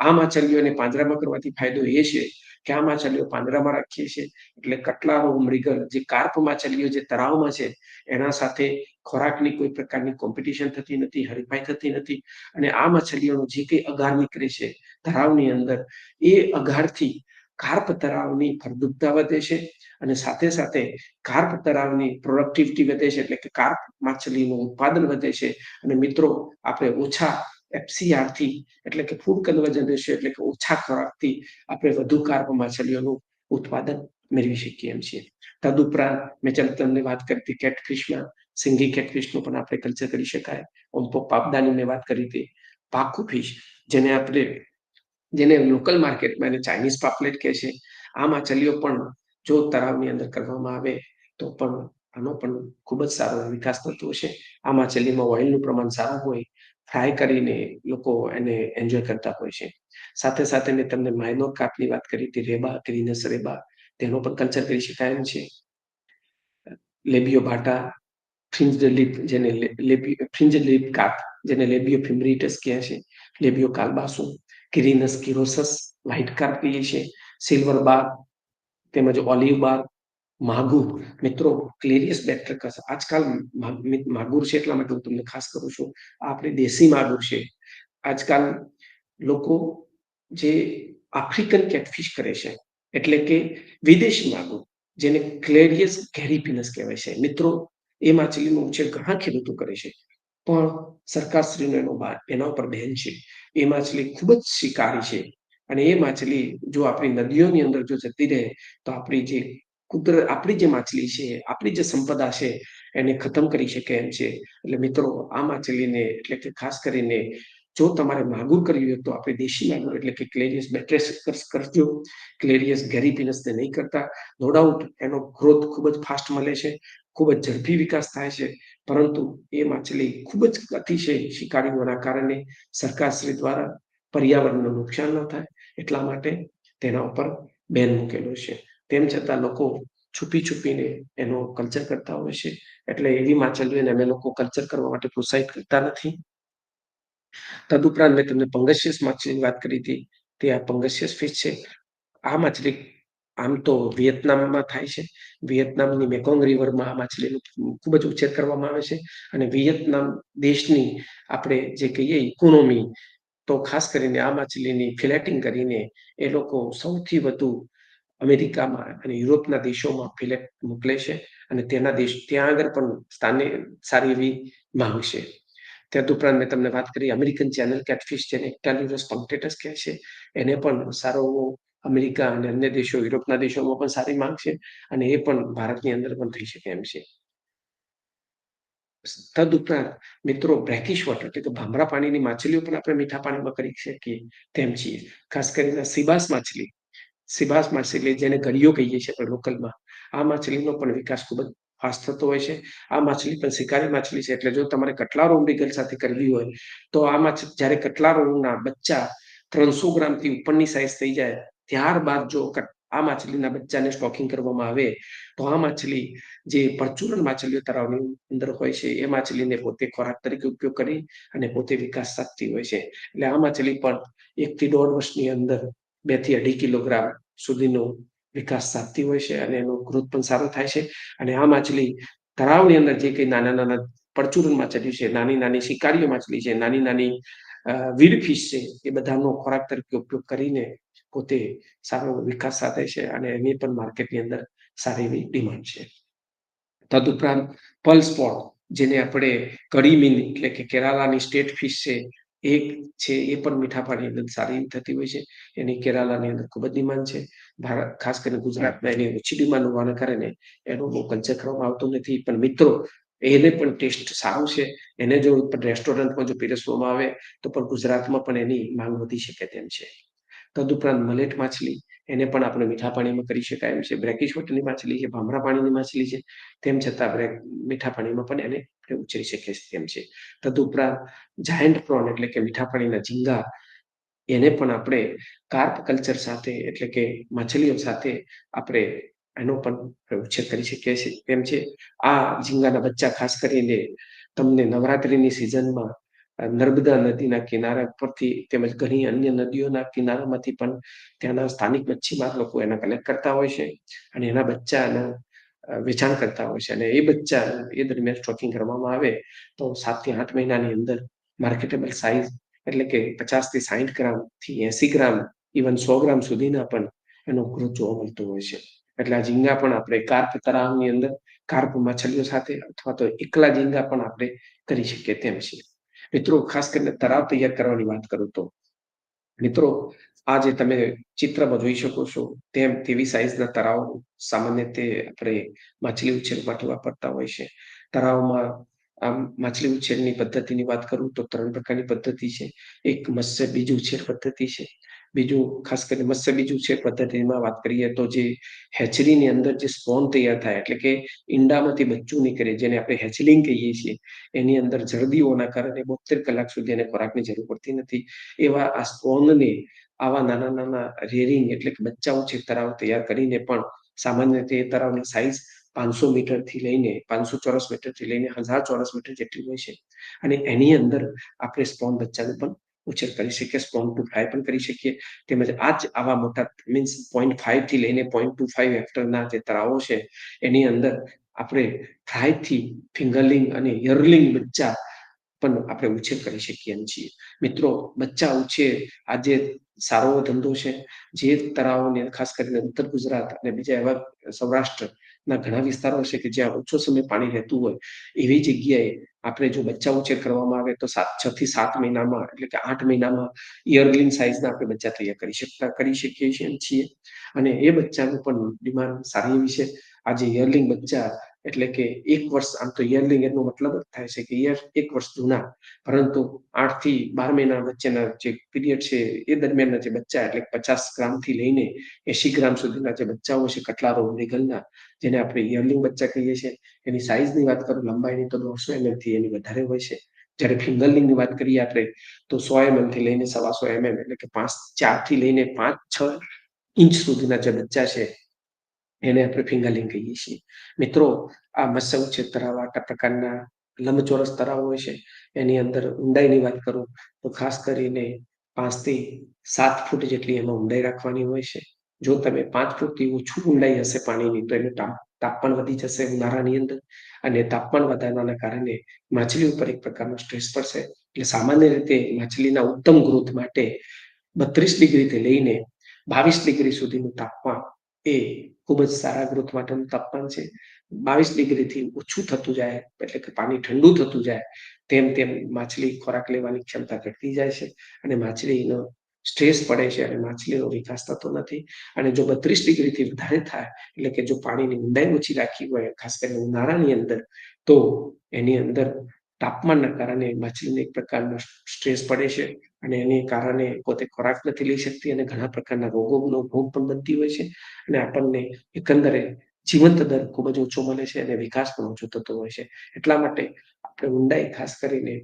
આ માછલીઓને પાંજરામાં કરવાથી ફાયદો એ છે કે આ માછલીઓ પાંજરામાં રાખીએ છીએ એટલે કટલારો, મૃગલ, જે કાર્પ માછલીઓ જે તળાવમાં છે, એના સાથે ખોરાકની કોઈ પ્રકારની કોમ્પિટિશન થતી નથી, હરીફાઈ થતી નથી. અને આ માછલીઓનો જે કંઈ અગાર નીકળે છે તળાવની અંદર, એ અગારથી કાર્પ તળાવની ફળદ્રુપતા વધે છે, અને સાથે સાથે કાર્પ તળાવની પ્રોડક્ટિવિટી વધે છે, એટલે કે કાર્પ માછલીનું ઉત્પાદન વધે છે. અને મિત્રો, આપણે ઓછા FCR થી એટલે કે ફૂડ કન્વર્ઝન રેશિયો એટલે કે ઓછા ખોરાકથી આપણે વધુ કાર્પ માછલીઓનું ઉત્પાદન મેળવી શકીએ એમ છીએ. તદુપરાંત મેં તમને વાત કરી હતી કેટફિશમાં, સિંગી કેટફિશનું પણ આપણે કલ્ચર કરી શકાય. ઓમ્પો પાપદાની મેં વાત કરી હતી. પાકુ ફિશ, જેને લોકલ માર્કેટમાં એને ચાઇનીઝ પાપલેટ કહે છે, આ માછલીઓ પણ જો તળાવની અંદર કરવામાં આવે તો પણ આનો પણ ખૂબ જ સારો વિકાસ થતો હશે. આ માછલીમાં ઓઇલનું પ્રમાણ સારું હોય, ફ્રાય કરીને લોકો એને એન્જોય કરતા હોય છે. સાથે સાથે મેં તમને માઇનોર કાર્પની વાત કરી હતી, રેબા, ગ્રીનસ રેબા, તેનો પણ કલ્ચર કરી શકાય એમ છે. લેબિયો બાટા, ફ્રિન્જ્ડ લિપ, જેને ફ્રિન્જ્ડ લિપ કાર્પ, જેને લેબિયો ફિમ્બ્રિટસ કહે છે, લેબિયો કાલ્બાસુમ, ગ્રીનસ કિરોસસ, વ્હાઇટ કાર્પ કહીએ છીએ, સિલ્વર બાર, તેમજ ઓલિવ બાર, માગુર. મિત્રો, ક્લેરિયસ બેક્ટ્રિકસ આજકાલ માગુર છે એટલા માટે હું તમને ખાસ કરું છું. આ આપણી દેશી માગુર છે. આજકાલ લોકો જે આફ્રિકન કેટફિશ કરે છે, એટલે કે વિદેશી માગુર, જેને ક્લેરિયસ ગેરીપિનસ કહેવાય છે. મિત્રો, એ માછલીનો ઉછેર ઘણા ખેડૂતો કરે છે, પણ સરકારશ્રીનો એના ઉપર બેન છે. એ માછલી ખૂબ જ શિકારી છે, અને એ માછલી જો આપણી નદીઓની અંદર જો જતી રહે તો આપણી જે માછલી છે, આપણી જે સંપદા છે, એને ખતમ કરી શકે એમ છે. એટલે મિત્રો, આ માછલીને એટલે કે ખાસ કરીને જો તમારે માગુર કરવી હોય તો આપણે દેશી માગુર એટલે કે ક્લેરિયસ બેટ્રેસ કરજો. ક્લેરિયસ ગેરીપિનસને નહીં કરતા. નો ડાઉટ એનો ગ્રોથ ખૂબ જ ફાસ્ટ મળે છે, ખૂબ જ ઝડપી વિકાસ થાય છે, પરંતુ એ માછલી ખૂબ જ અતિશય શિકારીઓના કારણે સરકારશ્રી દ્વારા પર્યાવરણનું નુકસાન ન થાય એટલા માટે તેના ઉપર બેન મૂકેલો છે. તેમ છતાં લોકો છુપીને એનો કલ્ચર કરતા હોય છે. એટલે એવી માછલીઓને અમે લોકો કલ્ચર કરવા માટે પ્રોત્સાહિત કરતા નથી. તદુપરાંત મેં તમને પંગસિયસ માછલીની વાત કરી હતી, તે આ પંગસિયસ ફિશ છે. આ માછલી આમ તો વિયેતનામમાં થાય છે. વિયેતનામની મેકોંગ રિવરમાં આ માછલીનું ખૂબ જ ઉછેર કરવામાં આવે છે, અને વિયેતનામ દેશની આપણે જે કહીએ ઇકોનોમી, તો ખાસ કરીને આ માછલીની ફિલેટિંગ કરીને એ લોકો સૌથી વધુ અમેરિકામાં અને યુરોપના દેશોમાં ફિલેટ મોકલે છે, અને ત્યાં આગળ પણ સ્થાને સારી એવી માંગ છે. તદુપરાંત મેં તમને વાત કરી અમેરિકન ચેનલ કેટફિશ, જેને ઇક્ટાલ્યુરસ પંક્ટેટસ કહે છે, એને પણ સારો અમેરિકા અને અન્ય દેશો, યુરોપના દેશોમાં પણ સારી માંગ છે, અને એ પણ ભારતની અંદર પણ થઈ શકે એમ છે. તદુપરાંત મિત્રો બ્રેકિશ વોટર એટલે કે ભામરા પાણીની માછલીઓ પણ આપણે મીઠા પાણીમાં કરી શકીએ તેમ છીએ. ખાસ કરીને સીબાસ માછલી જેને ગળીઓ કહીએ છીએ આપણે લોકલમાં, આ માછલીનો પણ વિકાસ ખૂબ જ ફાસ્ટ થતો હોય છે. આ માછલી પણ શિકારી માછલી છે, એટલે જો તમારે કટલા રોગ મૃગલ સાથે કરવી હોય તો આ જ્યારે કટલા રોગના બચ્ચા 300 ગ્રામથી ઉપરની સાઈઝ થઈ જાય ત્યારબાદ જો આ માછલીના બચ્ચાને સ્ટોકિંગ કરવામાં આવે તો આ માછલી જે પરચુરણ માછલીઓ તળાવની અંદર હોય છે એ માછલીને પોતે ખોરાક તરીકે ઉપયોગ કરી અને પોતે વિકાસ સાધતી હોય છે. એટલે આ માછલી પણ 1 થી 1.5 વર્ષની અંદર 2 થી 2.5 કિલોગ્રામ સુધીનો વિકાસ સાધતી હોય છે અને એનો ગ્રોથ પણ સારો થાય છે. અને આ માછલી તળાવની અંદર જે કંઈ નાના નાના પરચુરણ માછલી છે, નાની નાની શિકારીઓ માછલી છે, નાની નાની વીડ ફિશ છે, એ બધાનો ખોરાક તરીકે ઉપયોગ કરીને પોતે સારો વિકાસ સાધે છે અને એની પણ માર્કેટની અંદર સારી એવી ડિમાન્ડ છે. તદુપરાંત પર્લ સ્પોટ જેને આપણે કડી મીન એટલે કે કેરાલાની સ્ટેટ ફિશ છે એ પણ મીઠા પાણીની અંદર સારી થતી હોય છે. એની કેરાલાની અંદર ખૂબ જ ડિમાન્ડ છે. ભારત ખાસ કરીને ગુજરાતમાં એની ઓછી ડિમાન્ડ હોવાના કારણે એનું બહુ કલ્ચર કરવામાં આવતું નથી. પણ મિત્રો એને પણ ટેસ્ટ સારો છે. એને જો રેસ્ટોરન્ટમાં જો પીરસવામાં આવે તો પણ ગુજરાતમાં પણ એની માંગ વધી શકે તેમ છે. તદુપરાંત મલેટ માછલી એને પણ આપણે મીઠા પાણીમાં કરી શકાય એમ છે. બ્રેકિશ વોટરની માછલી છે, ભામરા પાણીની માછલી છે, તેમ છતાં આપણે મીઠા પાણીમાં પણ એને ઉછેરી શકીએ તેમ છે. તદુપરાંત જાયન્ટ પ્રોન એટલે કે મીઠા પાણીના ઝીંગા એને પણ આપણે કાર્પ કલ્ચર સાથે એટલે કે માછલીઓ સાથે આપણે એનો પણ ઉછેર કરી શકીએ છીએ તેમ છે. આ ઝીંગાના બચ્ચા ખાસ કરીને તમને નવરાત્રીની સિઝનમાં નર્મદા નદીના કિનારા પરથી તેમજ ઘણી અન્ય નદીઓના કિનારામાંથી પણ ત્યાંના સ્થાનિક મચ્છીમાર લોકો એના કલેક્ટ કરતા હોય છે અને એના બચ્ચાના વેચાણ કરતા હોય છે. અને એ બચ્ચા એ દરમિયાન સ્ટોકિંગ કરવામાં આવે તો 7 થી 8 મહિનાની અંદર માર્કેટેબલ સાઇઝ એટલે કે 50 થી 60 ગ્રામ થી 80 ગ્રામ ઇવન 100 ગ્રામ સુધીના પણ એનો ગ્રોથ જોવા મળતો હોય છે. એટલે આ ઝીંગા પણ આપણે કાર્પ તળાવની અંદર કાર્પ માછલીઓ સાથે અથવા તો એકલા ઝીંગા પણ આપણે કરી શકીએ તેમ છે. મિત્રો ખાસ કરીને તળાવ તૈયાર કરવાની વાત કરું તો મિત્રો આ જે તમે ચિત્રમાં જોઈ શકો છો તેવી સાઈઝના તળાવ સામાન્ય રીતે આપણે માછલી ઉછેર માટે વાપરતા હોય છે. તળાવમાં આમ માછલી ઉછેરની પદ્ધતિની વાત કરું તો 3 પ્રકારની પદ્ધતિ છે. એક મત્સ્ય બીજ ઉછેર પદ્ધતિ છે. બીજું ખાસ કરીને મત્સ્ય બીજ ઉછેર પદ્ધતિમાં વાત કરીએ તો જે હેચરીની અંદર જે સ્પોન તૈયાર થાય એટલે કે ઈંડામાંથી બચ્ચું નીકળે જેને આપણે હેચલિંગ કહીએ છીએ, એની અંદર જરદીઓના કારણે 72 કલાક સુધી એને ખોરાકની જરૂર પડતી નથી. એવા આ સ્પોનને આવા નાના નાના રેરિંગ એટલે કે બચ્ચા ઉછેર તળાવ તૈયાર કરીને પણ સામાન્ય રીતે એ તળાવની સાઈઝ 500 મીટરથી લઈને 500 ચોરસ મીટરથી લઈને 1000 ચોરસ મીટર જેટલી હોય છે. અને એની અંદર આપણે સ્પોન બચ્ચાને પણ ઉછેર કરી શકીએ, સ્પોન ટુ ફ્રાય પણ કરી શકીએ. તેમજ આ જ આવા મોટા મીન્સ 0.5 થી લઈને 0.25 હેક્ટરના જે તળાવો છે એની અંદર આપણે ફ્રાયથી ફિંગરલિંગ અને યરલિંગ બચ્ચા પણ આપણે ઉછેર કરી શકીએ છીએ. મિત્રો બચ્ચા ઉછેર આજે સારો ધંધો છે. જે તળાવોને ખાસ કરીને ઉત્તર ગુજરાત અને બીજા એવા સૌરાષ્ટ્રના ઘણા વિસ્તારો છે કે જ્યાં ઓછો સમય પાણી રહેતું હોય એવી જગ્યાએ આપણે જો બચ્ચા ઉછેર કરવામાં આવે તો 6 થી 7 મહિનામાં એટલે કે 8 મહિનામાં યરલિંગ સાઈઝના આપણે બચ્ચા તૈયાર કરી શકીએ છીએ. અને એ બચ્ચાનું પણ ડિમાન્ડ સારી એવી છે. આજે યરલિંગ બચ્ચા એટલે કે 1 વર્ષ, આમ તો યરલિંગ એનો મતલબ જ થાય છે કે 1 વર્ષ જૂના, પરંતુ 8 થી 12 મહિના વચ્ચેના જે પીરિયડ છે એ દરમિયાનના જે બચ્ચા એટલે 50 ગ્રામથી લઈને 80 ગ્રામ સુધીના જે બચ્ચાઓ છે કટલારો મૃગલના, જેને આપણે યરલિંગ બચ્ચા કહીએ છીએ, એની સાઈઝની વાત કરું લંબાઈની તો 150 mm થી એની વધારે હોય છે. જ્યારે ફિંગરલિંગની વાત કરીએ આપણે તો 100 mm થી લઈને 125 mm એટલે કે 4 થી લઈને 5-6 ઇંચ સુધીના જે બચ્ચા છે એને આપણે ફિંગરલિંગ કહીએ છીએ. મિત્રો આ મત્સ્ય ઉછેર તળાવ આ પ્રકારના લંબચોરસ તળાવ હોય છે. એની અંદર ઊંડાઈની વાત કરું તો ખાસ કરીને 5 થી 7 ફૂટ જેટલી એમાં ઊંડાઈ રાખવાની હોય છે. જો તમે 5 ફૂટથી ઓછું ઊંડાઈ હશે પાણીની તો એનું તાપમાન વધી જશે ઉનાળાની અંદર, અને તાપમાન વધવાના કારણે માછલી ઉપર એક પ્રકારનો સ્ટ્રેસ પડશે. એટલે સામાન્ય રીતે માછલીના ઉત્તમ ગ્રોથ માટે 32 ડિગ્રીથી લઈને 22 ડિગ્રી સુધીનું તાપમાન એ ખૂબ જ સારા ગ્રોથ માટેનું તાપમાન છે. 22 ડિગ્રીથી ઓછું થતું જાય એટલે કે પાણી ઠંડુ થતું જાય તેમ તેમ માછલી ખોરાક લેવાની ક્ષમતા ઘટતી જાય છે અને માછલીનો સ્ટ્રેસ પડે છે અને માછલીનો વિકાસ થતો નથી. અને જો 32 ડિગ્રીથી વધારે થાય, એટલે કે જો પાણીની ઊંડાઈ ઓછી રાખી હોય, ખાસ કરીને ઉનાળાની અંદર, તો એની અંદર તાપમાનના કારણે માછલીને એક પ્રકારનો સ્ટ્રેસ પડે છે અને એને કારણે પોતે ખોરાક નથી લઈ શકતી અને ઘણા પ્રકારના રોગોનો ભોગ પણ બનતી હોય છે. અને આપણને એકંદરે જીવંત દર ખૂબ જ ઓછો મળે છે અને વિકાસ પણ ઓછો થતો હોય છે. એટલા માટે આપણે ઊંડાઈ ખાસ કરીને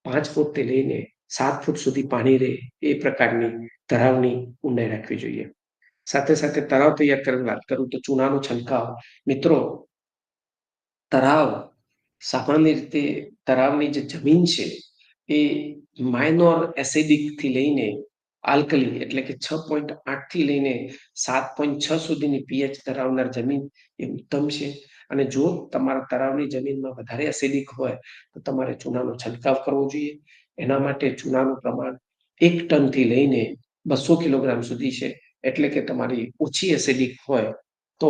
5 ફૂટથી લઈને 7 ફૂટ સુધી પાણી રહે એ પ્રકારની તળાવની ઊંડાઈ રાખવી જોઈએ. સાથે સાથે તળાવ તૈયાર કરવાની વાત કરું તો ચૂનાનો છંટકાવ. મિત્રો, તળાવ સામાન્ય રીતે તળાવની જે જમીન છે એ માઇનોર એસિડિક થી લઈને આલ્કલી એટલે કે 6.8 થી લઈને 7.6 સુધીની પીએચ ધરાવનાર જમીન એ ઉત્તમ છે. અને જો તમારા તળાવની જમીનમાં વધારે એસિડિક હોય તો તમારે ચૂનાનો છંટકાવ કરવો જોઈએ. એના માટે ચૂનાનું પ્રમાણ 1 ટનથી લઈને 200 કિલોગ્રામ સુધી છે. એટલે કે તમારી ઓછી એસિડિક હોય તો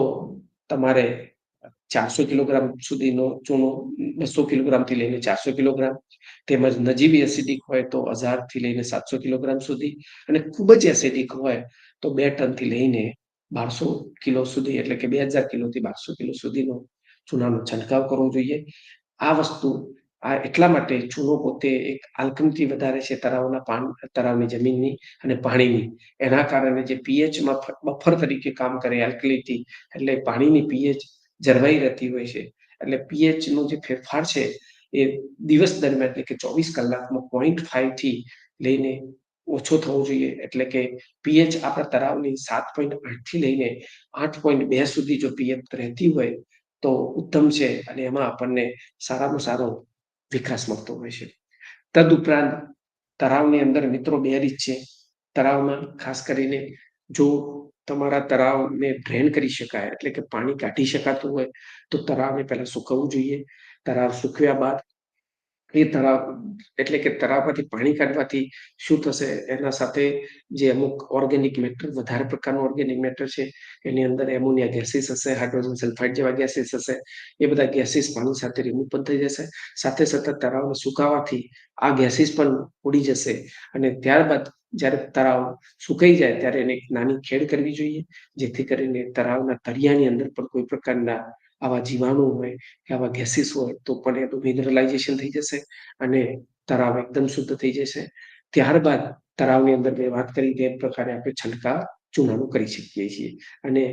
તમારે 400 કિલોગ્રામ સુધીનો ચૂનો, 200 કિલોગ્રામથી લઈને 400 કિલોગ્રામ, તેમજ નજીવી એસિડિક હોય તો 1000 થી લઈને 700 કિલોગ્રામ સુધી, અને ખૂબ જ એસિડિક હોય તો 2 ટનથી લઈને 1200 કિલો સુધી, એટલે કે 2000 કિલોથી 1200 કિલો સુધીનો ચૂનાનો છંટકાવ કરવો જોઈએ. આ વસ્તુ એટલા માટે ચૂનો પોતે એક આલ્કલીથી વધારે છે તળાવની જમીનની અને પાણીની. એના કારણે જે પીએચમાં બફર તરીકે કામ કરે આલ્કલીથી, એટલે પાણીની પીએચ જળવાઈ રહેતી હોય છે. એટલે પીએચ નો જે ફેરફાર છે એ દિવસ દરમિયાન, એટલે કે 24 કલાકમાં 0.5 થી લઈને ઓછો થવો જોઈએ. એટલે કે પીએચ આપણા તળાવની 7.8 થી લઈને 8.2 સુધી જો પીએચ રહેતી હોય તો ઉત્તમ છે અને એમાં આપણને સારામાં સારો વિકાસ મળતો હોય છે. તદુપરાંત તળાવની અંદર મિત્રો 2 રીત છે. તળાવમાં ખાસ કરીને જો તમારા તળાવને ડ્રેન કરી શકાય, એટલે કે પાણી કાઢી શકાતું હોય તો તળાવને પહેલા સુકવવું જોઈએ. તળાવ સુકવ્યા બાદ એ તળાવ, એટલે કે તળાવમાંથી પાણી કાઢવાથી શું થશે, એના સાથે જે અમુક ઓર્ગેનિક મેટર, વધારે પ્રકારનું ઓર્ગેનિક મેટર છે, એની અંદર એમોનિયા ગેસીસ હશે, હાઇડ્રોજન સલ્ફાઇડ જેવા ગેસીસ હશે, એ બધા ગેસીસ પાણી સાથે રિમૂવ પણ થઈ જશે. સાથે સાથે તળાવને સુકાવાથી આ ગેસીસ પણ ઉડી જશે અને ત્યારબાદ જ્યારે તળાવ સુકાઈ જાય ત્યારે એને એક નાની ખેડ કરવી જોઈએ, જેથી કરીને તળાવના તળિયાની અંદર પણ કોઈ પ્રકારના આવા જીવાણુ હોય કે આવા ગેસીસ હોય તો પણ એનું મિનરલાઇઝેશન થઈ જશે અને તળાવ એકદમ શુદ્ધ થઈ જશે. ત્યારબાદ તળાવની અંદર મેં વાત કરી તે પ્રકારે આપણે છંટકાવ ચૂનાનો કરી શકીએ છીએ. અને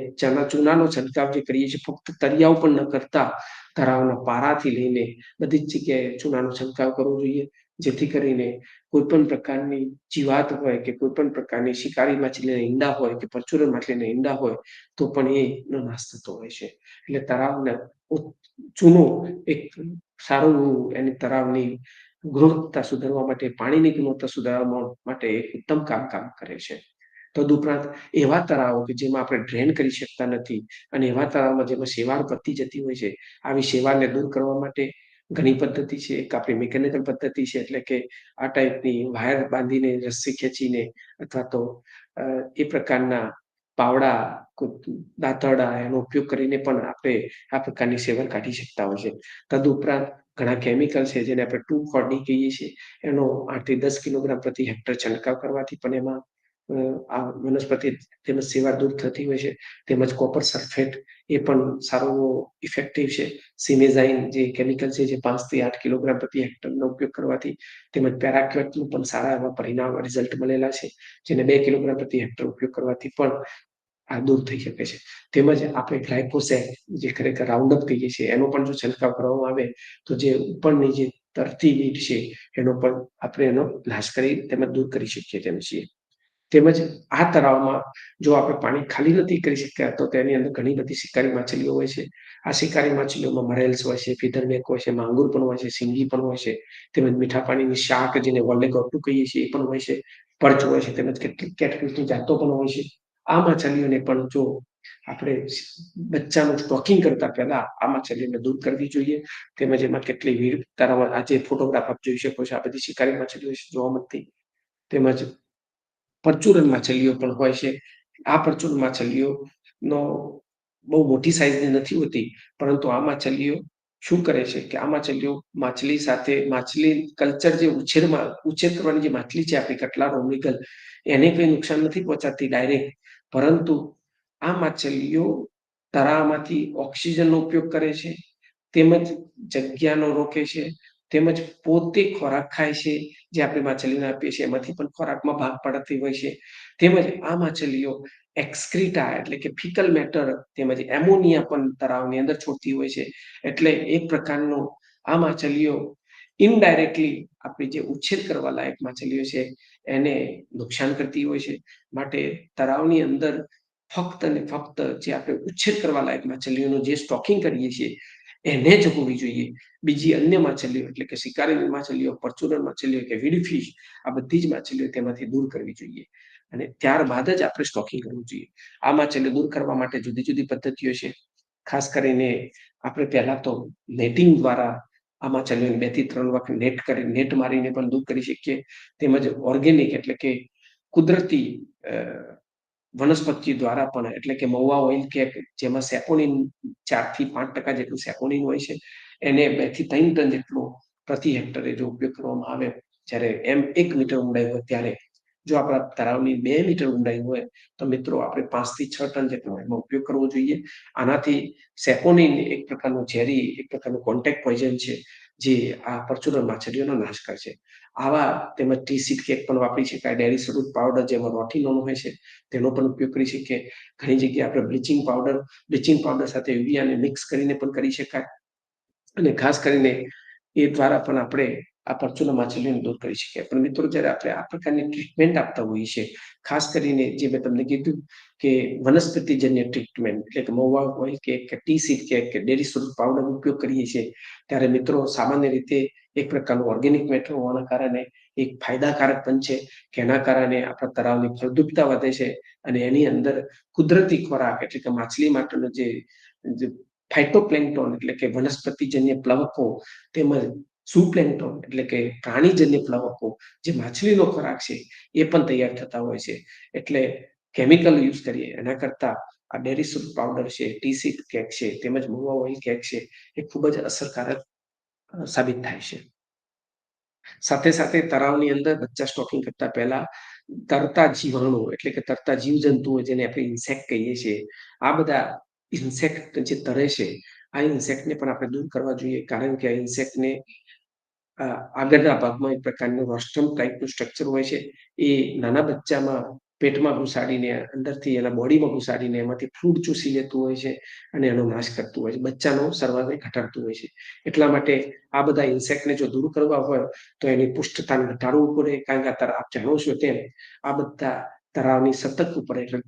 ચૂનાનો છંટકાવ જે કરીએ છીએ ફક્ત તળિયા ઉપર ન કરતા તળાવના પારાથી લઈને બધી જ જગ્યાએ ચૂનાનો છંટકાવ કરવો જોઈએ, જેથી કરીને કોઈ પણ પ્રકારની જીવાત હોય કે કોઈ પણ પ્રકારની શિકારી માછલીના ઈંડા હોય કે પરચુરણ માછલીના ઈંડા હોય તો પણ એનો નાશ થતો હોય છે. એટલે તળાવને ચૂનો એક સારું એની તળાવની ગુણવત્તા સુધારવા માટે, પાણીની ગુણવત્તા સુધારવા માટે એક ઉત્તમ કામ કરે છે. તદુપરાંત એવા તળાવો કે જેમાં આપણે ડ્રેન કરી શકતા નથી અને એવા તળાવમાં જેમાં શેવાળ પતી જતી હોય છે, આવી શેવાળને દૂર કરવા માટે ઘણી પદ્ધતિ છે. એક આપણી મિકેનિકલ પદ્ધતિ છે, એટલે કે આ ટાઈપની વાયર બાંધીને, રસ્સી ખેંચીને અથવા તો એ પ્રકારના પાવડા, દાંતરડા એનો ઉપયોગ કરીને પણ આપણે આ પ્રકારની શેવાળ કાઢી શકતા હોય છે. તદુપરાંત ઘણા કેમિકલ છે જેને આપણે 2,4-D કહીએ છીએ, એનો 8 થી 10 કિલોગ્રામ પ્રતિ હેક્ટર છંટકાવ કરવાથી પણ એમાં આ વનસ્પતિ તેમજ શેવાળ દૂર થતી હોય છે. તેમજ કોપર સલ્ફેટ એ પણ સારો ઇફેક્ટિવ છે. સિમેઝાઇન જે કેમિકલ છે જે 5 થી 8 કિલોગ્રામ પ્રતિ હેક્ટરનો ઉપયોગ કરવાથી, તેમજ પેરાક્વેટનું પણ સારા એવા પરિણામ, રિઝલ્ટ મળેલા છે, જેને 2 કિલોગ્રામ પ્રતિ હેક્ટર ઉપયોગ કરવાથી પણ આ દૂર થઈ શકે છે. તેમજ આપણે ગ્લાયફોસેટ, જે ખરેખર રાઉન્ડઅપ કહીએ છીએ, એનો પણ જો છંટકાવ કરવામાં આવે તો જે ઉપરની જે તરતી ઈંટ છે એનો પણ આપણે એનો નાશ કરી તેમજ દૂર કરી શકીએ તેમ છીએ. તેમજ આ તળાવમાં જો આપણે પાણી ખાલી નથી કરી શકતા તો તેની અંદર ઘણી બધી શિકારી માછલીઓ હોય છે. આ શિકારી માછલીઓમાં મરેલ્સ હોય છે, ફીધરનેક હોય છે, માંગુર પણ હોય છે, સિંગી પણ હોય છે, તેમજ મીઠા પાણીની શાક જેને વલ્લેગોટુ કહીએ છીએ એ પણ હોય છે, પરચ હોય છે, તેમજ કેટલીક કેટફિશની જાતો પણ હોય છે. આ માછલીઓને પણ જો આપણે બચ્ચાનું સ્ટોકિંગ કરતા પહેલા આ માછલીઓને દૂર કરવી જોઈએ. તેમજ એમાં કેટલી વિવિધ તળાવ, આજે ફોટોગ્રાફ આપ જોઈ શકો છો, આ બધી શિકારી માછલીઓ જોવા મળતી. તેમજ પરચુરણ માછલીઓ પણ હોય છે. આ પરચુરણ માછલીઓનો બહુ મોટી સાઈઝની નથી હોતી, પરંતુ આ માછલીઓ શું કરે છે કે આ માછલીઓ માછલી સાથે માછલી કલ્ચર જે ઉછેર કરવાની જે માછલી છે આપણી કટલા રોમિગલ, એને કંઈ નુકસાન નથી પહોંચાડતી ડાયરેક્ટ, પરંતુ આ માછલીઓ તળાવમાંથી ઓક્સિજનનો ઉપયોગ કરે છે, તેમજ જગ્યાનો રોકે છે, તેમજ પોતે ખોરાક ખાય છે, જે આપણે માછલીને આપીએ છીએ એમાંથી પણ ખોરાકમાં ભાગ પાડતી હોય છે. તેમજ આ માછલીઓ એક્સક્રીટા એટલે કે ફિકલ મેટર તેમજ એમોનિયા પણ તળાવની અંદર છોડતી હોય છે. એટલે એક પ્રકારનો આ માછલીઓ ઇનડાયરેક્ટલી આપણી જે ઉછેર કરવા લાયક માછલીઓ છે એને નુકસાન કરતી હોય છે. માટે તળાવની અંદર ફક્ત ને ફક્ત જે આપણે ઉછેર કરવા લાયક માછલીઓનું જે સ્ટોકિંગ કરીએ છીએ એને જ હોવી જોઈએ. બીજી અન્ય માછલીઓ એટલે કે શિકારીની માછલીઓ, પરચુરન માછલીઓ કે વીડફિશ, આ બધી જ માછલીઓ તેમાંથી દૂર કરવી જોઈએ અને ત્યારબાદ જ આપણે સ્ટોકિંગ કરવું જોઈએ. આ માછલીઓ દૂર કરવા માટે જુદી જુદી પદ્ધતિઓ છે. ખાસ કરીને આપણે પહેલા તો નેટિંગ દ્વારા આ માછલીઓને 2 થી 3 વખત નેટ મારીને પણ દૂર કરી શકીએ. તેમજ ઓર્ગેનિક એટલે કે કુદરતી વનસ્પતિ દ્વારા પણ એટલે કે મહુવા ઓઇલ કેક, જેમાં સેપોનિન 4 થી 5% જેટલું સેપોનિન હોય છે, એને 2 થી 3 ટન જેટલો પ્રતિ હેક્ટરે જો ઉપયોગ કરવામાં આવે, જ્યારે 1 મીટર ઊંડાઈ હોય ત્યારે જો આપણા તળાવની 2 મીટર ઊંડાઈ હોય તો મિત્રો આપણે 5 થી 6 ટન જેટલો એમાં ઉપયોગ કરવો જોઈએ. આનાથી સેપોનિન એક પ્રકારનું ઝેરી, એક પ્રકારનું કોન્ટેક્ટ પોઈઝન છે, જે આ પરચુરન માછલીઓનો નાશ કરશે. આવા તેમજ ટી સીડ કેક પણ વાપરી શકાય. ડેરી સરૂટ પાવડર જેમાં રોથીનોન હોય છે તેનો પણ ઉપયોગ કરી શકીએ. ઘણી જગ્યાએ આપણે બ્લીચિંગ પાવડર સાથે યુરિયાને મિક્સ કરીને પણ કરી શકાય. અને ખાસ કરીને એ દ્વારા પણ આપણે આ પરચુરન માછલીઓને દૂર કરી શકીએ. પણ મિત્રો, જ્યારે આપણે આ પ્રકારની ટ્રીટમેન્ટ આપતા હોઈએ છીએ, ખાસ કરીને જે મેં તમને કીધું કે વનસ્પતિજન્ય ટ્રીટમેન્ટ એટલે કે મહુવા ઓઇલ કેક કે ટી સીડ કેક કે ડેરી સરૂટ પાવડરનો ઉપયોગ કરીએ છીએ, ત્યારે મિત્રો સામાન્ય રીતે એક પ્રકારનું ઓર્ગેનિક મેટર હોવાના કારણે એક ફાયદાકારક પણ છે કે એના કારણે આપણા તળાવની ફળદ્રુપતા વધે છે અને એની અંદર કુદરતી ખોરાક એટલે કે માછલી માટેનો જે ફાઇટોપ્લેન્ક્ટોન એટલે કે વનસ્પતિજન્ય પ્લવકો તેમજ ઝૂપ્લેન્ક્ટોન એટલે કે પ્રાણીજન્ય પ્લવકો, જે માછલીનો ખોરાક છે, એ પણ તૈયાર થતા હોય છે. એટલે કેમિકલ યુઝ કરીએ એના કરતા આ ડેરી સરૂટ પાવડર છે, ટી સીડ કેક છે, તેમજ મહુવા ઓઇલ કેક છે, એ ખૂબ જ અસરકારક સાબિત થાય છે. સાથે સાથે તળાવની અંદર બચ્ચા સ્ટોકિંગ કરતા પહેલા તરતા જીવાણુ એટલે કે તરતા જીવજંતુઓ, જેને આપણે ઇન્સેક્ટ કહીએ છીએ, આ બધા ઇન્સેક્ટ જે તરે છે, આ ઇન્સેક્ટને પણ આપણે દૂર કરવા જોઈએ. કારણ કે આ ઇન્સેક્ટને આગળના ભાગમાં એક પ્રકારનું રોસ્ટ્રમ ટાઈપનું સ્ટ્રક્ચર હોય છે. એ નાના બચ્ચામાં પેટમાં ઘુસાડીને અંદરથી એના બોડીમાં ઘુસાડીને એમાંથી ફૂડ ચૂસી લેતું હોય છે અને એનો નાશ કરતું હોય છે, બચ્ચાનો સર્વાઈવલ ઘટાડતું હોય છે. એટલા માટે આ બધા ઇન્સેક્ટને જો દૂર કરવા હોય તો એની પુષ્ટતાને ઘટાડવું પડે. કારણ કે આપ જાણો છો તેમ આ બધા તળાવની સતત ઉપર એટલે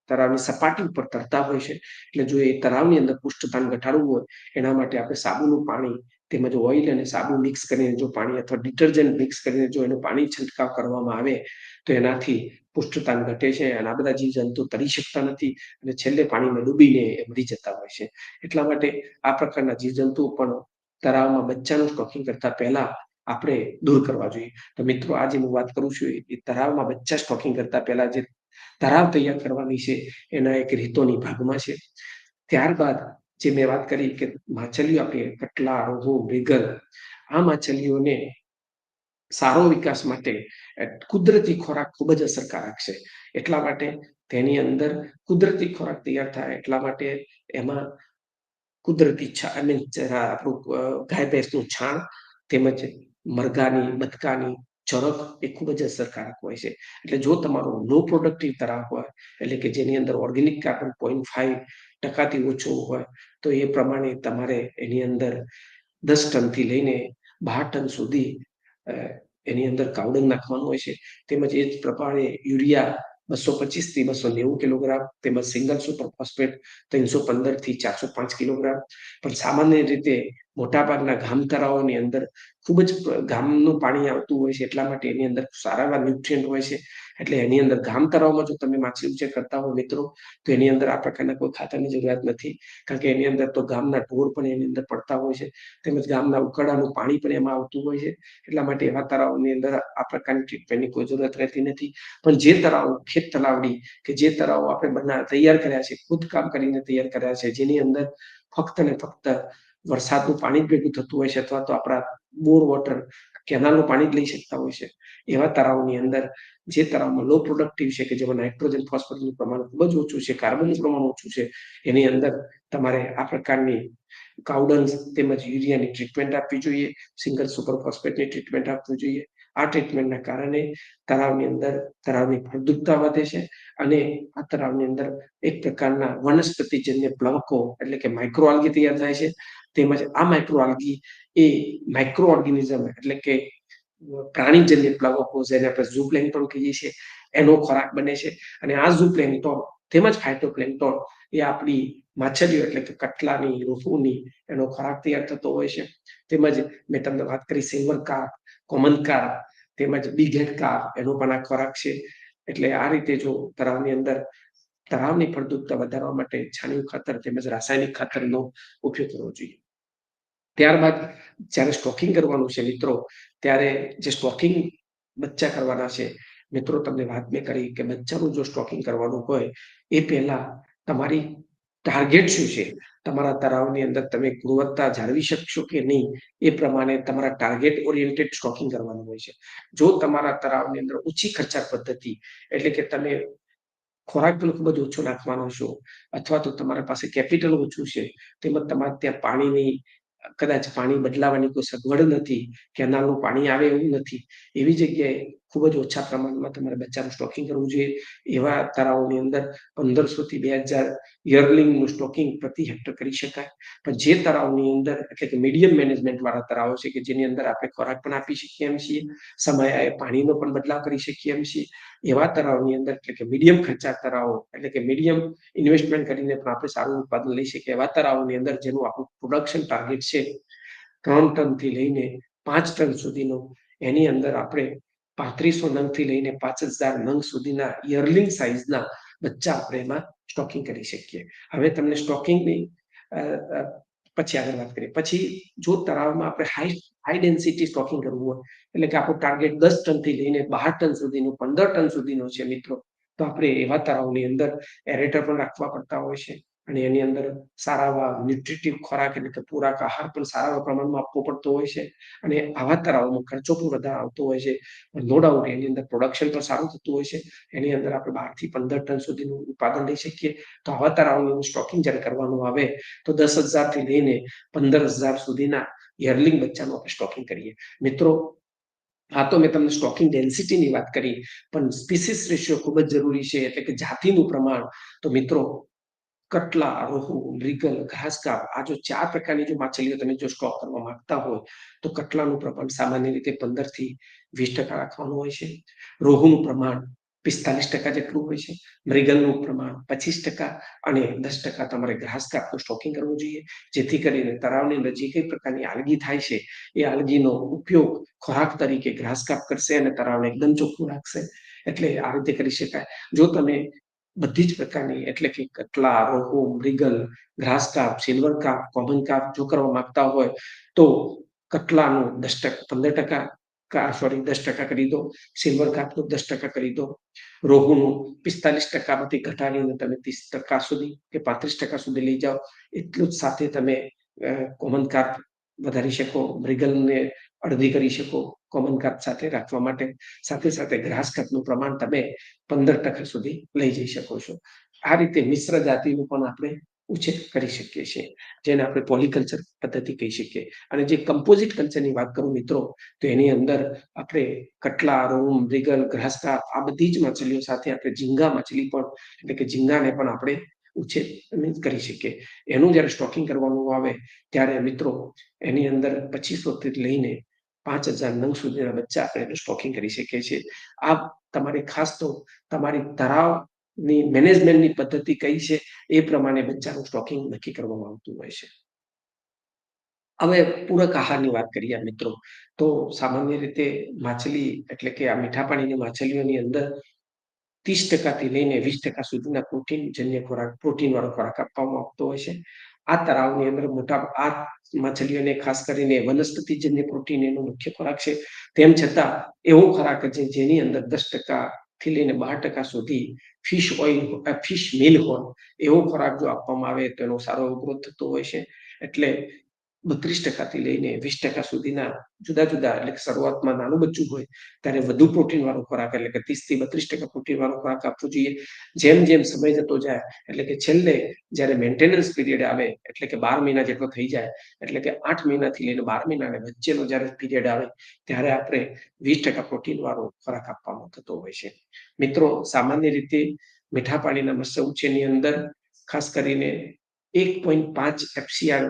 તળાવની સપાટી ઉપર તરતા હોય છે. એટલે જો એ તળાવની અંદર પુષ્ટતાન ઘટાડવું હોય, એના માટે આપણે સાબુનું પાણી તેમજ ઓઇલ અને સાબુ મિક્સ કરીને જો પાણી અથવા ડિટર્જન્ટ મિક્સ કરીને જો એનું પાણી છંટકાવ કરવામાં આવે તો એનાથી પુષ્ટતાન ઘટે છે અને આ બધા જીવજંતુ તરી શકતા નથી અને છેલ્લે પાણીમાં ડૂબીને મરી જતા હોય છે. એટલા માટે આ પ્રકારના જીવજંતુ પણ તળાવમાં બચ્ચાનું સ્ટોકિંગ કરતા પહેલા આપણે દૂર કરવા જોઈએ. તો મિત્રો, આજે હું વાત કરું છું એ તળાવમાં બચ્ચા સ્ટોકિંગ કરતા પહેલા જે તળાવ તૈયાર કરવાની છે એના એક રીતોની ભાગમાં છે. ત્યારબાદ જે મેં વાત કરી કે માછલીઓ આપણી કટલા, રોહુ, મૃગલ, આ માછલીઓને સારો વિકાસ માટે કુદરતી ખોરાક ખૂબ જ અસરકારક છે. એટલા માટે તેની અંદર કુદરતી ખોરાક તૈયાર થાય એટલા માટે એમાં કુદરતી આપણું ગાય ભેંસનું છાણ તેમજ મરઘાની, બતકાની ચરક એ ખૂબ જ અસરકારક હોય છે. એટલે જો તમારો લો પ્રોડક્ટિવ તળાવ હોય એટલે કે જેની અંદર ઓર્ગેનિક કાર્બન 0.5% ઓછો હોય તો એ પ્રમાણે તમારે એની અંદર 10 ટનથી લઈને 12 ટન સુધી એની અંદર કાવડંગ નાખવાનું હોય છે. તેમજ એ જ પ્રમાણે યુરિયા 225 થી 290 કિલોગ્રામ તેમજ સિંગલ સુપર ફોસ્ફેટ 315 થી 405 કિલોગ્રામ. પણ સામાન્ય રીતે મોટાભાગના ગામ તળાવોની અંદર ખૂબ જ ગામનું પાણી આવતું હોય છે, એટલા માટે એની અંદર સારા એવા ન્યુટ્રિયન્ટ હોય છે. એટલે એની અંદર ગામ તળાવમાં જો તમે માછલી ઉછેર કરતા હો મિત્રો, તો એની અંદર આ પ્રકારના કોઈ ખાતરની જરૂરિયાત નથી. કારણ કે એની અંદર તો ગામના ઢોર પણ એની અંદર પડતા હોય છે, તેમજ ગામના ઉકરડાનું પાણી પણ એમાં આવતું હોય છે. એટલા માટે એવા તળાવોની અંદર આ પ્રકારની ટ્રીટમેન્ટની કોઈ જરૂરત રહેતી નથી. પણ જે તળાવો ખેત તલાવડી કે જે તળાવો આપણે તૈયાર કર્યા છે, ખુદ કામ કરીને તૈયાર કર્યા છે, જેની અંદર ફક્ત ને ફક્ત વરસાદનું પાણી જ ભેગું થતું હોય છે, અથવા તો આપણા બોર વોટર, કેનાલનું પાણી જ લઈ શકતા હોય છે. એવા તળાવની અંદર, જે તળાવમાં લો પ્રોડક્ટિવ છે, કે જેમાં નાઇટ્રોજન ફોસ્ફરસનું પ્રમાણ ખૂબ જ ઓછું છે, કાર્બનનું પ્રમાણ ઓછું છે, એની અંદર તમારે આ પ્રકારની કાઉડન્સ તેમજ યુરિયાની ટ્રીટમેન્ટ આપવી જોઈએ, સિંગલ સુપર ફોસ્ફેટની ટ્રીટમેન્ટ આપવી જોઈએ. આ ટ્રીટમેન્ટના કારણે તળાવની અંદર તળાવની ફળદ્રુપતા વધે છે, અને આ તળાવની અંદર એક પ્રકારના વનસ્પતિજન્ય પ્લવકો એટલે કે માઇક્રો આલ્ગી તૈયાર થાય છે. તેમજ આ માઇક્રો આલ્ગી એ માઇક્રો ઓર્ગેનિઝમ એટલે કે પ્રાણીજન્ય પ્લવકો, જેને આપણે ઝૂપ્લેન્ક્ટન કહીએ છીએ, એનો ખોરાક બને છે. અને આ ઝૂપ્લેન્ક્ટન તેમજ ફાઇટોપ્લેન્ક્ટન એ આપણી માછલીઓ એટલે કે કટલાની, રોહુની એનો ખોરાક તૈયાર થતો હોય છે. તેમજ મેં તમને વાત કરી સિલ્વર કાર્પ, કોમન કાર્પ, તેમજ બિગ હેડ કાર્પ, એનો પણ આ ખોરાક છે. એટલે આ રીતે જો તળાવની અંદર તળાવની ફળદ્રુપતા વધારવા માટે છાણિયું ખાતર તેમજ રાસાયણિક ખાતરનો ઉપયોગ કરવો જોઈએ. ત્યારબાદ જ્યારે સ્ટોકિંગ કરવાનું છે મિત્રો, ત્યારે જે સ્ટોકિંગ બચ્ચા કરવાના છે મિત્રો, તમને વાત મેં કરી કે બચ્ચાનું જો સ્ટોકિંગ કરવાનું હોય એ પહેલા તમારી ટાર્ગેટ શું છે, તમારા તળાવની અંદર તમે ગુણવત્તા જાળવી શકશો કે નહીં, એ પ્રમાણે તમારા ટાર્ગેટ ઓરિએન્ટેડ સ્ટોકિંગ કરવાનું હોય છે. જો તમારા તળાવની અંદર ઓછી ખર્ચાળ પદ્ધતિ એટલે કે તમે ખોરાક પણ ખૂબ જ ઓછો નાખવાનો છો, અથવા તો તમારા પાસે કેપિટલ ઓછું છે, તેમજ તમારે ત્યાં પાણીની કદાચ પાણી બદલાવાની કોઈ સગવડ નથી, કેનાલનું પાણી આવે એવું નથી, એવી જગ્યાએ ખૂબ જ ઓછા પ્રમાણમાં તમારે બચ્ચાનું સ્ટોકિંગ કરવું જોઈએ. એવા તળાવોની અંદર 1500 થી 2000 યર્લિંગનું સ્ટોકિંગ પ્રતિ હેક્ટર કરી શકાય. પણ જે તળાવની અંદર એટલે કે મીડિયમ મેનેજમેન્ટ વાળા તળાવો છે, કે જેની અંદર આપણે ખોરાક પણ આપી શકીએ એમ છીએ, સમયે પાણીનો પણ બદલાવ કરી શકીએ એમ છીએ, એવા તળાવની અંદર એટલે કે મીડિયમ ખર્ચાળ તળાવો એટલે કે મીડિયમ ઇન્વેસ્ટમેન્ટ કરીને પણ આપણે સારું ઉત્પાદન લઈ શકીએ એવા તળાવની અંદર જેનું આપણું પ્રોડક્શન ટાર્ગેટ છે 3 ટનથી લઈને 5 ટન સુધીનો, એની અંદર આપણે 3500 નંગથી લઈને 5000 નંગ સુધીના યર્લિંગ સાઇઝના બચ્ચા આપણે એમાં સ્ટોકિંગ કરી શકીએ. હવે તમને સ્ટોકિંગની પછી આગળ વાત કરીએ. પછી જો તળાવમાં આપણે હાઈ ડેન્સિટી સ્ટોકિંગ કરવું હોય, એટલે કે આપણું ટાર્ગેટ 10 ટનથી લઈને 12 ટન સુધીનું, 15 ટન સુધીનો છે મિત્રો, તો આપણે એવા તળાવની અંદર એરેટર પણ રાખવા પડતા હોય છે, અને એની અંદર સારા એવા ન્યુટ્રિટિવ ખોરાક એટલે કે પૂરક આહાર પણ સારા એવા પ્રમાણમાં આપવો પડતો હોય છે. અને આવા તળાવોમાં ખર્ચો પણ વધારે આવતો હોય છે, નો ડાઉટ એની અંદર પ્રોડક્શન પણ સારું થતું હોય છે. એની અંદર આપણે 12 થી 15 ટન સુધીનું ઉત્પાદન લઈ શકીએ. તો આવા તળાવનું સ્ટોકિંગ જ્યારે કરવાનું આવે તો 10,000 થી લઈને 15,000 સુધીના યર્લિંગ બચ્ચાનું આપણે સ્ટોકિંગ કરીએ. મિત્રો, આ તો મેં તમને સ્ટોકિંગ ડેન્સિટીની વાત કરી, પણ સ્પીસીસ રેશિયો ખૂબ જ જરૂરી છે, એટલે કે જાતિનું પ્રમાણ. તો મિત્રો, કટલા, રોહુ, મૃગલ, ઘાસકાપ, આ જો 4 પ્રકારની જો માછલીઓ તમે જો સ્ટોક કરવા માંગતા હોય તો કટલાનું પ્રમાણ સામાન્ય રીતે 15 થી 20% રાખવાનું હોય છે. રોહુનું પ્રમાણ 45% જેટલું હોય છે, મૃગલનું પ્રમાણ 25% અને 10% તમારે ઘાસકાપનું સ્ટોકિંગ કરવું જોઈએ, જેથી કરીને તળાવની અંદર જે કઈ પ્રકારની આલ્ગી થાય છે એ આલ્ગીનો ઉપયોગ ખોરાક તરીકે ઘાસકાપ કરશે અને તળાવને એકદમ ચોખ્ખું રાખશે. એટલે આ રીતે કરી શકાય. જો તમે બધી જ પ્રકારની એટલે કે કટલા, રોહુ, મૃગલ, ઘાસકાપ, સિલ્વર કાર્પ, કોમન કાર્પ જો કરવા માંગતા હોય તો કટલાનું 10% કરી દો, સિલ્વર કાર્પનું 10% કરી દો, રોહુનું 45% માંથી ઘટાડીને તમે 30% સુધી કે 35% સુધી લઈ જાઓ. એટલું જ સાથે તમે કોમન કાર્પ વધારી શકો, મૃગલને અડધી કરી શકો કોમન કાર્પ સાથે રાખવા માટે. સાથે સાથે ઘાસકાપનું પ્રમાણ તમે 15% સુધી લઈ જઈ શકો છો. આ રીતે મિશ્ર જાતિનું પણ આપણે ઉછેર કરી શકીએ છીએ, જેને આપણે પોલિકલ્ચર પદ્ધતિ કહી શકીએ. અને જે કમ્પોઝિટ કલ્ચરની વાત કરું મિત્રો, તો એની અંદર આપણે કટલા, રોહુ, મૃગલ, ઘાસકાપ આ બધી જ માછલીઓ સાથે આપણે ઝીંગા માછલી પણ એટલે કે ઝીંગાને પણ આપણે ઉછેર કરી શકીએ. એનું જ્યારે સ્ટોકિંગ કરવાનું આવે ત્યારે મિત્રો એની અંદર 2500 થી લઈને 5000 નંગ સુધીના બચ્ચા આપણે એનું સ્ટોકિંગ કરી શકીએ છીએ. આ તમારે ખાસ તો તમારી તળાવની મેનેજમેન્ટની પદ્ધતિ કઈ છે એ પ્રમાણે બચ્ચાનું સ્ટોકિંગ નક્કી કરવામાં આવતું હોય છે. હવે પૂરક આહારની વાત કરીએ મિત્રો, તો સામાન્ય રીતે માછલી એટલે કે આ મીઠા પાણીની માછલીઓની અંદર 30% થી લઈને 20% સુધીના પ્રોટીનજન્ય ખોરાક, પ્રોટીન વાળો ખોરાક આપવામાં આવતો હોય છે. આ તળાવની અંદર આ માછલીઓને ખાસ કરીને વનસ્પતિજન્ય પ્રોટીન એનો મુખ્ય ખોરાક છે. તેમ છતાં એવો ખોરાક છે જેની અંદર 10% થી લઈને 12% સુધી ફિશ ઓઇલ, ફિશ મિલ હોય એવો ખોરાક જો આપવામાં આવે તો એનો સારો ગ્રોથ થતો હોય છે. એટલે 32% થી લઈને 20% સુધીના જુદા જુદા, એટલે કે શરૂઆતમાં નાનું બચ્ચું હોય ત્યારે વધુ પ્રોટીન વાળો ખોરાક, એટલે કે 30 થી 32% પ્રોટીન વાળો ખોરાક આપવો જોઈએ. જેમ જેમ સમય જતો જાય, એટલે કે છેલ્લે જ્યારે મેન્ટેનન્સ પીરિયડ આવે, એટલે કે 12 મહિના જેટલો થઈ જાય, એટલે કે 8 મહિનાથી લઈને 12 મહિના વચ્ચેનો જ્યારે પીરિયડ આવે ત્યારે આપણે 20% પ્રોટીન વાળો ખોરાક આપવાનો થતો હોય છે. મિત્રો, સામાન્ય રીતે મીઠા પાણીના મત્સ્ય ઉછેરની અંદર ખાસ કરીને 1.5 FCR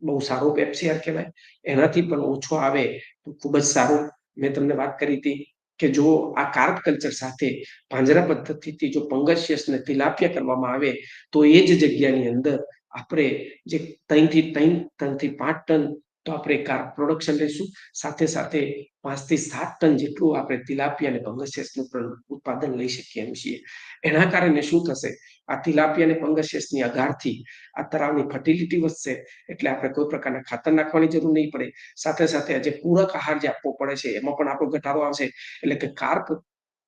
બહુ સારો FCR કહેવાય. એનાથી પણ ઓછો આવે તો ખૂબ જ સારું. મેં તમને વાત કરી હતી કે જો આ કાર્પ કલ્ચર સાથે પાંજરા પદ્ધતિથી જો પંગસિયસ ને તિલાપિયા કરવામાં આવે તો એ જ જગ્યાની અંદર આપણે જે 3 થી 5 ટન તો આપણે કાર્પ પ્રોડક્શન લઈશું, સાથે સાથે 5 થી 7 ટન જેટલું આપણે તિલાપિયા અને પંગસિયસનું ઉત્પાદન લઈ શકીએ એમ છીએ. એના કારણે શું થશે, આ તિલાપિયા અને પંગસિયસની અગારથી આ તળાવની ફર્ટિલિટી વધશે, એટલે આપણે કોઈ પ્રકારના ખાતર નાખવાની જરૂર નહીં પડે. સાથે સાથે જે પૂરક આહાર જે આપવો પડે છે એમાં પણ આપણો ઘટાડો આવશે, એટલે કે કાર્પ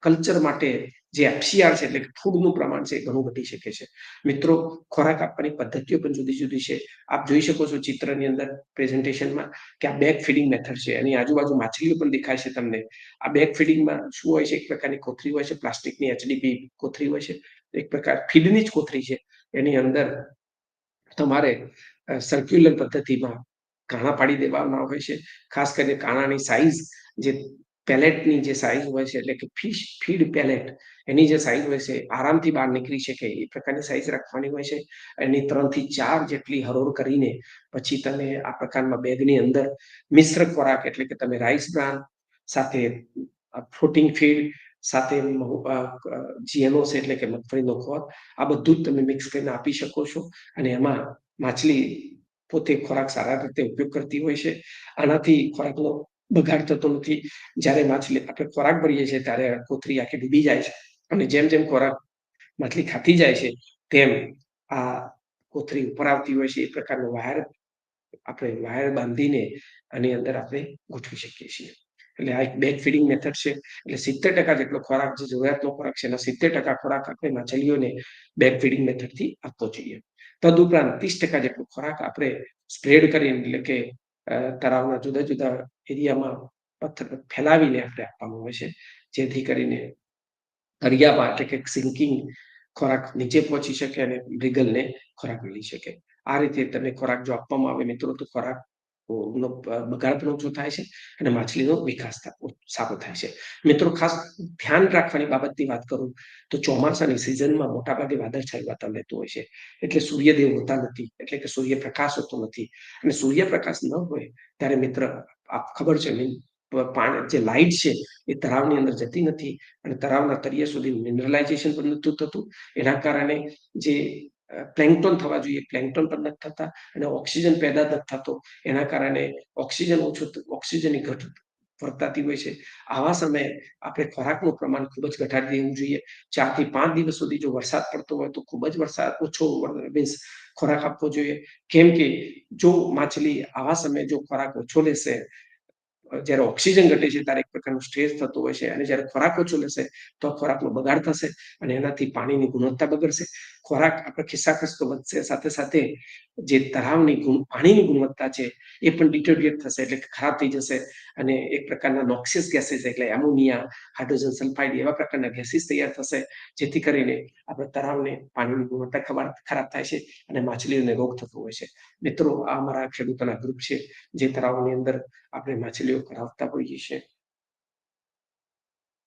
કલ્ચર માટે જે FCR છે, એટલે કે ફૂડનું પ્રમાણ છે, ઘણું ઘટી શકે છે. મિત્રો, ખોરાક આપવાની પદ્ધતિઓ પણ જુદી જુદી છે. આપ જોઈ શકો છો ચિત્રની અંદર પ્રેઝન્ટેશનમાં કે આ બેગ ફીડિંગ મેથડ છે. એની આજુબાજુ માછલીઓ પણ દેખાય છે તમને. આ બેગ ફીડિંગમાં શું હોય છે, એક પ્રકારની કોથળી હોય છે, પ્લાસ્ટિકની HDPE કોથળી હોય છે, એક પ્રકાર ફીડની જ કોથળી છે. એની અંદર તમારે સર્ક્યુલર પદ્ધતિમાં કાણા પાડી દેવાના હોય છે. ખાસ કરીને કાણાની સાઈઝ જે પેલેટની જે સાઈઝ હોય છે, એટલે કે ફિશ ફીડ પેલેટ, એની જે સાઈઝ હોય છે આરામથી બહાર નીકળી શકે એ પ્રકારની સાઈઝ રાખવાની હોય છે. એની 3 થી 4 જેટલી હરોળ કરીને પછી તમે આ પ્રકારના બેગની અંદર મિશ્ર ખોરાક, એટલે કે તમે રાઈસ બ્રાન સાથે ફ્લોટિંગ ફીડ સાથે GMO છે, એટલે કે મગફળીનો ખોળ, આ બધું જ તમે મિક્સ કરીને આપી શકો છો. અને એમાં માછલી પોતે ખોરાક સારા રીતે ઉપયોગ કરતી હોય છે. આનાથી ખોરાકનો બગાડ થતો નથી. જ્યારે માછલી આપણે ખોરાક ભરીએ છીએ ત્યારે કોથળી આખી ડૂબી જાય છે, અને જેમ જેમ ખોરાક માછલી ખાતી જાય છે તેમ આ કોથળી ઉપર આવતી હોય છે. એ પ્રકારનો આપણે વાયર બાંધીને આની અંદર આપણે ગોઠવી શકીએ છીએ. એટલે આ એક બેગ ફીડિંગ મેથડ છે. એટલે 70% જેટલો ખોરાક, જે જરૂરિયાતનો ખોરાક છે, એના 70% ખોરાક આપણે માછલીઓને બેગ ફીડિંગ મેથડથી આપવો જોઈએ. તદુપરાંત 30% જેટલો ખોરાક આપણે સ્પ્રેડ કરીને, એટલે કે તળાવના જુદા જુદા એરિયામાં પથ્થર ફેલાવીને આપણે આપવાનું હોય છે, જેથી કરીને તળિયામાં, એટલે કે સિંકિંગ ખોરાક નીચે પહોંચી શકે અને મૃગલને ખોરાક મળી શકે. આ રીતે તમે ખોરાક જો આપવામાં આવે મિત્રો, તો ખોરાક નો બગાડ પણ ઓછો થાય છે અને માછલીનો વિકાસ સારો થાય છે. મિત્રો, ખાસ ધ્યાન રાખવાની બાબતની વાત કરું તો ચોમાસાની સિઝનમાં મોટાભાગે વાદળછાયું વાતાવરણ રહેતું હોય છે. એટલે સૂર્યદેવ હોતા નથી, એટલે કે સૂર્યપ્રકાશ હોતો નથી. અને સૂર્યપ્રકાશ ન હોય ત્યારે મિત્ર, આપ ખબર છે પાણી જે લાઇટ છે એ તળાવની અંદર જતી નથી, અને તળાવના તળિયા સુધી મિનરલાઇઝેશન પણ નથી થતું. એના કારણે જે પ્લેન્કટોન થવા જોઈએ પ્લેન્કટોન પણ નથી થતા, અને ઓક્સિજન પેદા નથી થતો. એના કારણે ઓક્સિજનની ઘટ વર્તાતી હોય છે. આવા સમયે આપણે ખોરાકનું પ્રમાણ ખૂબ જ ઘટાડી દેવું જોઈએ. 4 થી 5 દિવસ સુધી જો વરસાદ પડતો હોય તો ખૂબ જ ઓછો મીન્સ ખોરાક આપવો જોઈએ. કેમ કે જો માછલી આવા સમયે જો ખોરાક ઓછો લેશે, જ્યારે ઓક્સિજન ઘટે છે ત્યારે એક પ્રકારનો સ્ટ્રેસ થતો હોય છે, અને જ્યારે ખોરાક ઓછો લેશે તો ખોરાકનો બગાડ થશે, અને એનાથી પાણીની ગુણવત્તા બગડશે. ખોરાક આપણે ખિસ્સાખસ તો વધશે, સાથે સાથે જે તળાવની પાણીની ગુણવત્તા છે એ પણ ડિટોરિએટ થશે, એટલે કે ખરાબ થઈ જશે. અને એક પ્રકારના નોક્સિયસ ગેસીસ, એટલે એમોનિયા, હાઇડ્રોજન સલ્ફાઇડ, એવા પ્રકારના ગેસીસ તૈયાર થશે, જેથી કરીને આપણે તળાવને પાણીની ગુણવત્તા ખરાબ થાય છે અને માછલીઓને રોગ થતો હોય છે. મિત્રો, આ અમારા ખેડૂતોના ગ્રુપ છે, જે તળાવની અંદર આપણે માછલીઓ કરાવતા હોઈએ છીએ.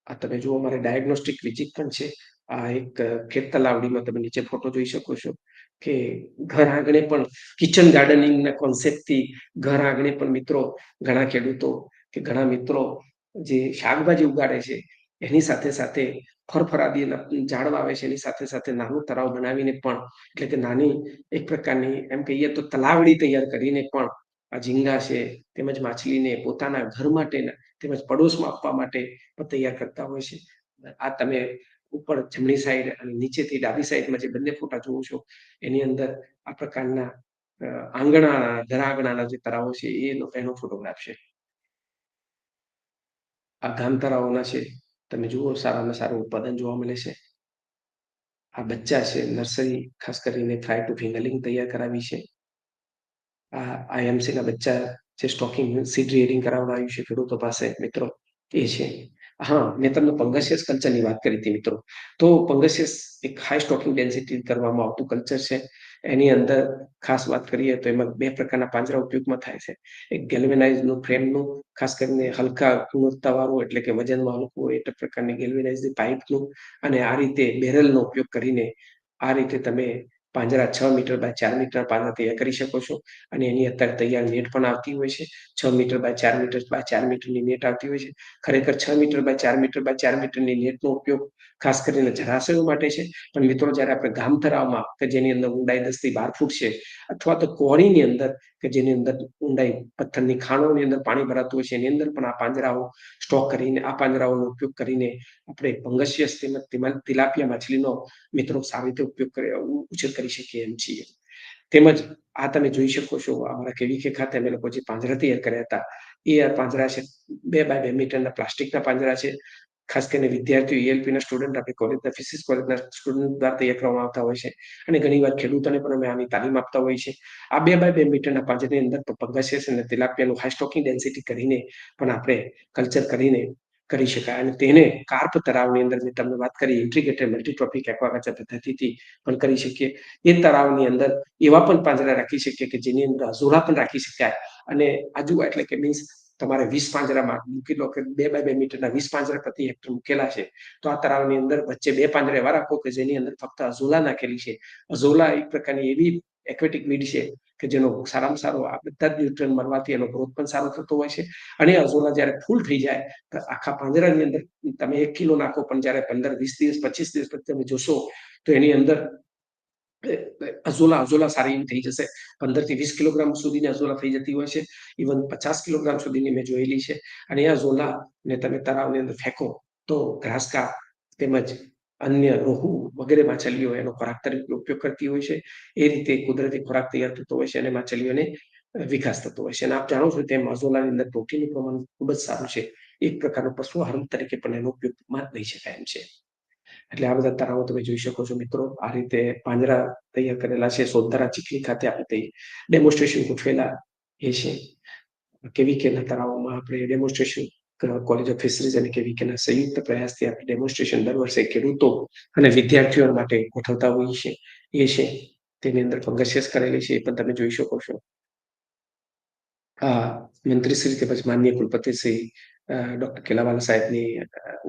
આ તમે જુઓ, અમારે ડાયગ્નોસ્ટિક વિઝિટ પણ છે. આ એક ખેત તલાવડીમાં તમે નીચે ફોટો જોઈ શકો છો કે ઘર આંગણે પણ કિચન ગાર્ડનિંગના કોન્સેપ્ટથી ઘર આંગણે પણ મિત્રો ઘણા ખેડૂતો કે ઘણા મિત્રો જે શાકભાજી ઉગાડે છે, એની સાથે સાથે ફરફરાદીના ઝાડ વાવે છે, એની સાથે સાથે નાનું તળાવ બનાવીને પણ, એટલે કે નાની એક પ્રકારની એમ કહીએ તો તલાવડી તૈયાર કરીને પણ આ ઝીંગા છે તેમજ માછલીને પોતાના ઘર માટેના તેમજ પડોશમાં આપવા માટે પણ તૈયાર કરતા હોય છે. આ તમે ઉપર જમણી સાઈડ અને નીચેથી ડાબી સાઈડમાં જે બંને ફોટા જોવો છો, એની અંદર આ પ્રકારના ઘર આંગણાના જે તળાવો છે એનો ફોટોગ્રાફ છે. આ ગામ તળાવોના છે. તમે જુઓ, સારામાં સારું ઉત્પાદન જોવા મળે છે. આ બચ્ચા છે, નર્સરી ખાસ કરીને ફ્લાય ટુ ફિંગરલિંગ તૈયાર કરાવી છે. આ IMC ના બચ્ચા જે સ્ટોકિંગ સીડ રીડિંગ કરાવવા આવ્યું છે ખેડૂતો પાસે મિત્રો, એ છે. હા, મેં તમને પંગસિયસ કલ્ચરની વાત કરી હતી મિત્રો. તો પંગસિયસ એક હાઈ સ્ટોકિંગ ડેન્સિટી કરવામાં આવતું કલ્ચર છે. એની અંદર ખાસ વાત કરીએ તો એમાં 2 પ્રકારના પાંજરા ઉપયોગમાં થાય છે. એક ગેલ્વેનાઇઝનું ફ્રેમનું, ખાસ કરીને હલકા ગુણવત્તાવાળું એટલે કે વજનમાં હલકું હોય એ પ્રકારની ગેલ્વેનાઇઝની પાઇપનું, અને આ રીતે બેરલનો ઉપયોગ કરીને આ રીતે તમે પાંજરા 6 મીટર બાય 4 મીટર પાંજરા તૈયાર કરી શકો છો. અને એની અત્યારે તૈયાર નેટ પણ આવતી હોય છે. 6 મીટર બાય 4 મીટર બાય 4 મીટરની નેટ આવતી હોય છે. ખરેખર 6 મીટર બાય 4 મીટર બાય 4 મીટરની નેટનો ઉપયોગ ખાસ કરીને જળાશયો માટે છે. પણ મિત્રો, જ્યારે આપણે ગામ તળાવમાં કે જેની અંદર ઊંડાઈ 10 થી 12 ફૂટ છે, અથવા તો કોરીની અંદર કે જેની અંદર ઊંડાઈ પથ્થરની ખાણોની અંદર પાણી ભરાતું હોય છે, એની અંદર પણ આ પાંજરાઓ સ્ટોક કરીને, આ પાંજરાઓનો ઉપયોગ કરીને આપણે પંગસિયસ તેમજ તિલાપિયા માછલીનો મિત્રો સારી રીતે ઉપયોગ કરી ઉછેર કરી શકીએ એમ છીએ. તેમજ આ તમે જોઈ શકો છો, અમારા કેવીકે ખાતે અમે લોકો જે પાંજરા તૈયાર કર્યા હતા, એ આ પાંજરા છે 2 બાય 2 મીટરના પ્લાસ્ટિકના પાંજરા છે. ખાસ કરીને વિદ્યાર્થીઓ, ELP ના સ્ટુડન્ટ, આપણે કોલેજના ફિઝિક્સ કોલેજના સ્ટુડન્ટ દ્વારા તૈયાર કરવામાં આવતા હોય છે. અને ઘણીવાર ખેડૂતોને પણ અમે આની તાલીમ આપતા હોઈએ છીએ. આ 2 બાય 2 મીટરના પાંજરાની અંદર પંગસિયસ અને તિલાપિયાનું હાઈ સ્ટોકિંગ ડેન્સિટી કરીને પણ આપણે કલ્ચર કરીને કરી શકાય. અને તેને કાર્પ તળાવની અંદર મેં તમને વાત કરી ઇન્ટિગ્રેટેડ મલ્ટીટ્રોપિક એક્વાકલ્ચર પદ્ધતિથી પણ કરી શકીએ. એ તળાવની અંદર એવા પણ પાંજરા રાખી શકીએ કે જેની અંદર અઝોલા પણ રાખી શકાય. અને આજુ એટલે કે મીન્સ તમારે 20 પાંજરામાં મૂકી લો કે 2 બાય 2 મીટરના 20 પાંજરા પ્રતિ હેક્ટર મૂકેલા છે, તો આ તળાવની અંદર વચ્ચે 2 પાંજરા એવા રાખો કે જેની અંદર ફક્ત અઝોલા નાખેલી છે. અઝોલા એક પ્રકારની એવી એક્વેટિક વીડ છે કે જેનો સારામાં સારો આ બધા જ ન્યુટ્રન મળવાથી એનો ગ્રોથ પણ સારો થતો હોય છે. અને અઝોલા જ્યારે ફૂલ થઈ જાય તો આખા પાંજરાની અંદર તમે 1 કિલો નાખો, પણ જ્યારે 15, 20 દિવસ, 25 દિવસ પછી તમે જોશો તો એની અંદર અઝોલા સારી એવી થઈ જશે. 15 થી 20 કિલોગ્રામ સુધીની અઝોલા થઈ જતી હોય છે. ઇવન 50 કિલોગ્રામ સુધીની મેં જોયેલી છે. અને એ અઝોલાને તમે તળાવની અંદર ફેંકો તો ગ્રાસકાર્પ તેમજ અન્ય રોહુ વગેરે માછલીઓ એનો ખોરાક તરીકે ઉપયોગ કરતી હોય છે. એ રીતે કુદરતી ખોરાક તૈયાર થતો હોય છે અને માછલીઓને વિકાસ થતો હોય છે. અને આપ જાણો છો તેમ અઝોલાની અંદર પ્રોટીનનું પ્રમાણ ખૂબ જ સારું છે. એક પ્રકારનો પશુ આહાર તરીકે પણ એનો ઉપયોગમાં લઈ શકાય એમ છે. એટલે આ બધા તળાવો તમે જોઈ શકો છો મિત્રો. આ રીતે પાંજરા તૈયાર કરેલા છે. સોંદરા ચીખલી ખાતે આપણે ડેમોન્સ્ટ્રેશન ગોઠવેલા એ છે. કેવીકેના તળાવોમાં આપણે ડેમોન્સ્ટ્રેશન કોલેજ ઓફ ફિશરીઝ અને કેવીકેના સંયુક્ત પ્રયાસથી આપણે ડેમોન્સ્ટ્રેશન દર વર્ષે ખેડૂતો અને વિદ્યાર્થીઓ માટે ગોઠવતા હોઈએ છીએ. એ છે તેની અંદર પંગસિયસ કરેલી છે, એ પણ તમે જોઈ શકો છો. મંત્રીશ્રી તેમજ માનનીય કુલપતિ શ્રી ડોક્ટર કેલાવાલા સાહેબની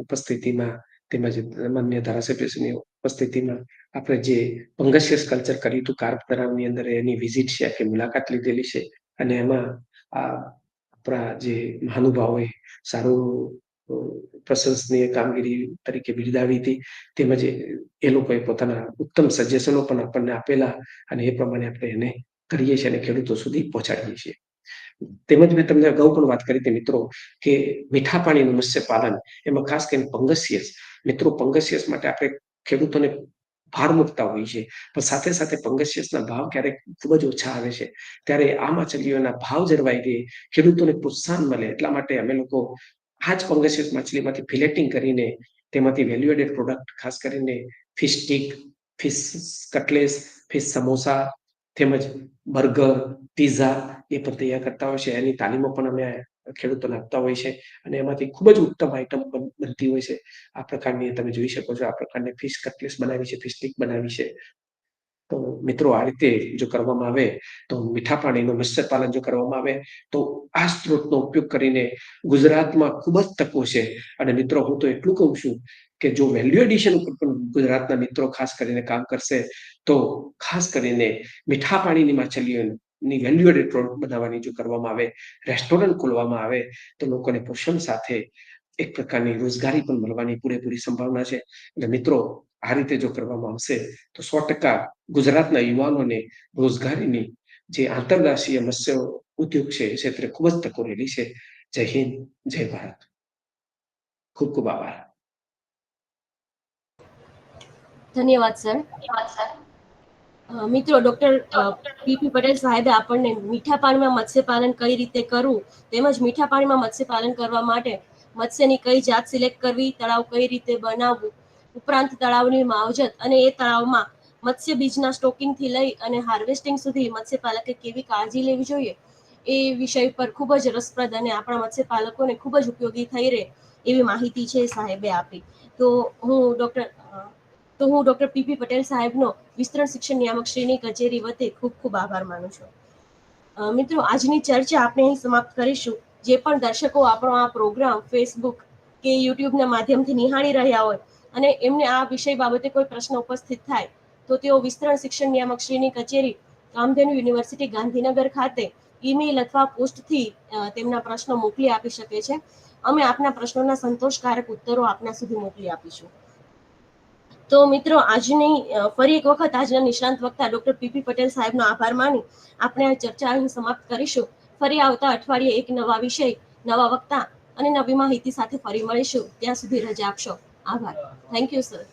ઉપસ્થિતિમાં તેમજ માનનીય ધારાસભ્યશ્રીની ઉપસ્થિતિમાં આપણે જે પંગસિયસ કલ્ચર કર્યું હતું કાર્પ તળાવની અંદર, એની વિઝિટ છે, આખી મુલાકાત લીધેલી છે. અને એમાં આપણા જે મહાનુભાવોએ સારું પ્રશંસનીય કામગીરી તરીકે બિરદાવી હતી. તેમજ એ લોકોએ પોતાના ઉત્તમ સજેશનો પણ આપણને આપેલા, અને એ પ્રમાણે આપણે એને કરીએ છીએ અને ખેડૂતો સુધી પહોંચાડીએ છીએ. તેમજ મેં તમને અગાઉ પણ વાત કરી હતી મિત્રો કે મીઠા પાણીનું મત્સ્ય પાલન, એમાં ખાસ કરીને પંગસિયસ. મિત્રો, પંગસિયસ માટે આપણે ખેડૂતોને ભાર મૂકતા હોઈએ છીએ, પણ સાથે સાથે પંગસિયસના ભાવ ક્યારેક ખૂબ જ ઓછા આવે છે. ત્યારે આ માછલીઓના ભાવ જળવાઈ રહે, ખેડૂતોને પ્રોત્સાહન મળે, એટલા માટે અમે લોકો આ જ પંગસિયસ માછલીમાંથી ફિલેટિંગ કરીને તેમાંથી વેલ્યુ એડેડ પ્રોડક્ટ, ખાસ કરીને fish stick, fish cutlets, fish samosa તેમજ બર્ગર, પીઝા એ પણ તૈયાર કરતા હોય છે. એની તાલીમો પણ અમે ખેડૂતોને આપતા હોય છે. અને એમાંથી ખૂબ જ ઉત્તમ આઈટમ બનતી હોય છે. આ પ્રકારની તમે જોઈ શકો છો. આ પ્રકારની ફિશ કટલેસ બનાવી છે, ફિશ સ્ટીક બનાવી છે. તો મિત્રો, આ રીતે જો કરવામાં આવે તો મીઠા પાણીનું મત્સ્ય પાલન જો કરવામાં આવે તો આ સ્ત્રોતનો ઉપયોગ કરીને ગુજરાતમાં ખૂબ જ તકો છે. અને મિત્રો, હું તો એટલું કહું છું કે જો વેલ્યુ એડિશન ઉપર પણ ગુજરાતના મિત્રો ખાસ કરીને કામ કરશે તો ખાસ કરીને મીઠા પાણીની માછલીઓની વેલ્યુ એડેડ પ્રોડક્ટ બનાવવાની જો કરવામાં આવે, રેસ્ટોરન્ટ ખોલવામાં આવે, તો લોકોને પોષણ સાથે એક પ્રકારની રોજગારી પણ મળવાની પૂરેપૂરી સંભાવના છે. એટલે મિત્રો, આ રીતે જો કરવામાં આવશે તો 100% ગુજરાતના યુવાનોને રોજગારીની જે આંતરરાષ્ટ્રીય મત્સ્ય ઉદ્યોગ છે એ ક્ષેત્રે ખૂબ જ તકો રહેલી છે. જય હિન્દ, જય ભારત. ખૂબ ખૂબ આભાર. ધન્યવાદ સર. મિત્રો, ડોક્ટર પીપી પટેલ સાહેબે આપણને મીઠા પાણીમાં મત્સ્ય પાલન કઈ રીતે કરવું, તેમજ મીઠા પાણીમાં મત્સ્ય પાલન કરવા માટે મત્સ્યની કઈ જાત સિલેક્ટ કરવી, તળાવ કઈ રીતે બનાવવું, ઉપરાંત તળાવની માવજત અને એ તળાવમાં મત્સ્ય બીજના સ્ટોકિંગથી લઈ અને હાર્વેસ્ટિંગ સુધી મત્સ્યપાલકે કેવી કાળજી લેવી જોઈએ એ વિષય પર ખૂબ જ રસપ્રદ અને આપણા મત્સ્યપાલકોને ખૂબ જ ઉપયોગી થઈ રહે એવી માહિતી છે સાહેબે આપી. તો હું ડૉક્ટર પીપી પટેલ સાહેબનો વિસ્તરણ શિક્ષણ નિયામક શ્રીની કચેરી વતી ખૂબ ખૂબ આભાર માનું છું. મિત્રો, આજની ચર્ચા આપણે અહીં સમાપ્ત કરીશું. જે પણ દર્શકો આપણો આ પ્રોગ્રામ ફેસબુક કે યુટ્યુબના માધ્યમથી નિહાળી રહ્યા હોય અને એમને આ વિષય બાબતે કોઈ પ્રશ્ન ઉપસ્થિત થાય તો તેઓ વિસ્તરણ શિક્ષણ નિયામક શ્રીની કચેરી, કામધેનુ યુનિવર્સિટી, ગાંધીનગર ખાતે ઈમેલ અથવા પોસ્ટથી તેમના પ્રશ્નો મોકલી આપી શકે છે. અમે આપના પ્રશ્નોના સંતોષકારક ઉત્તરો આપના સુધી મોકલી આપીશું. તો મિત્રો, ફરી એક વખત આજના નિષ્ણાંત વક્તા ડૉક્ટર પીપી પટેલ સાહેબનો આભાર માની આપણે આ ચર્ચા અહીં સમાપ્ત કરીશું. ફરી આવતા અઠવાડિયે એક નવા વિષય, નવા વક્તા અને નવી માહિતી સાથે ફરી મળીશું. ત્યાં સુધી રજા આપશો. આભાર. Thank you sir.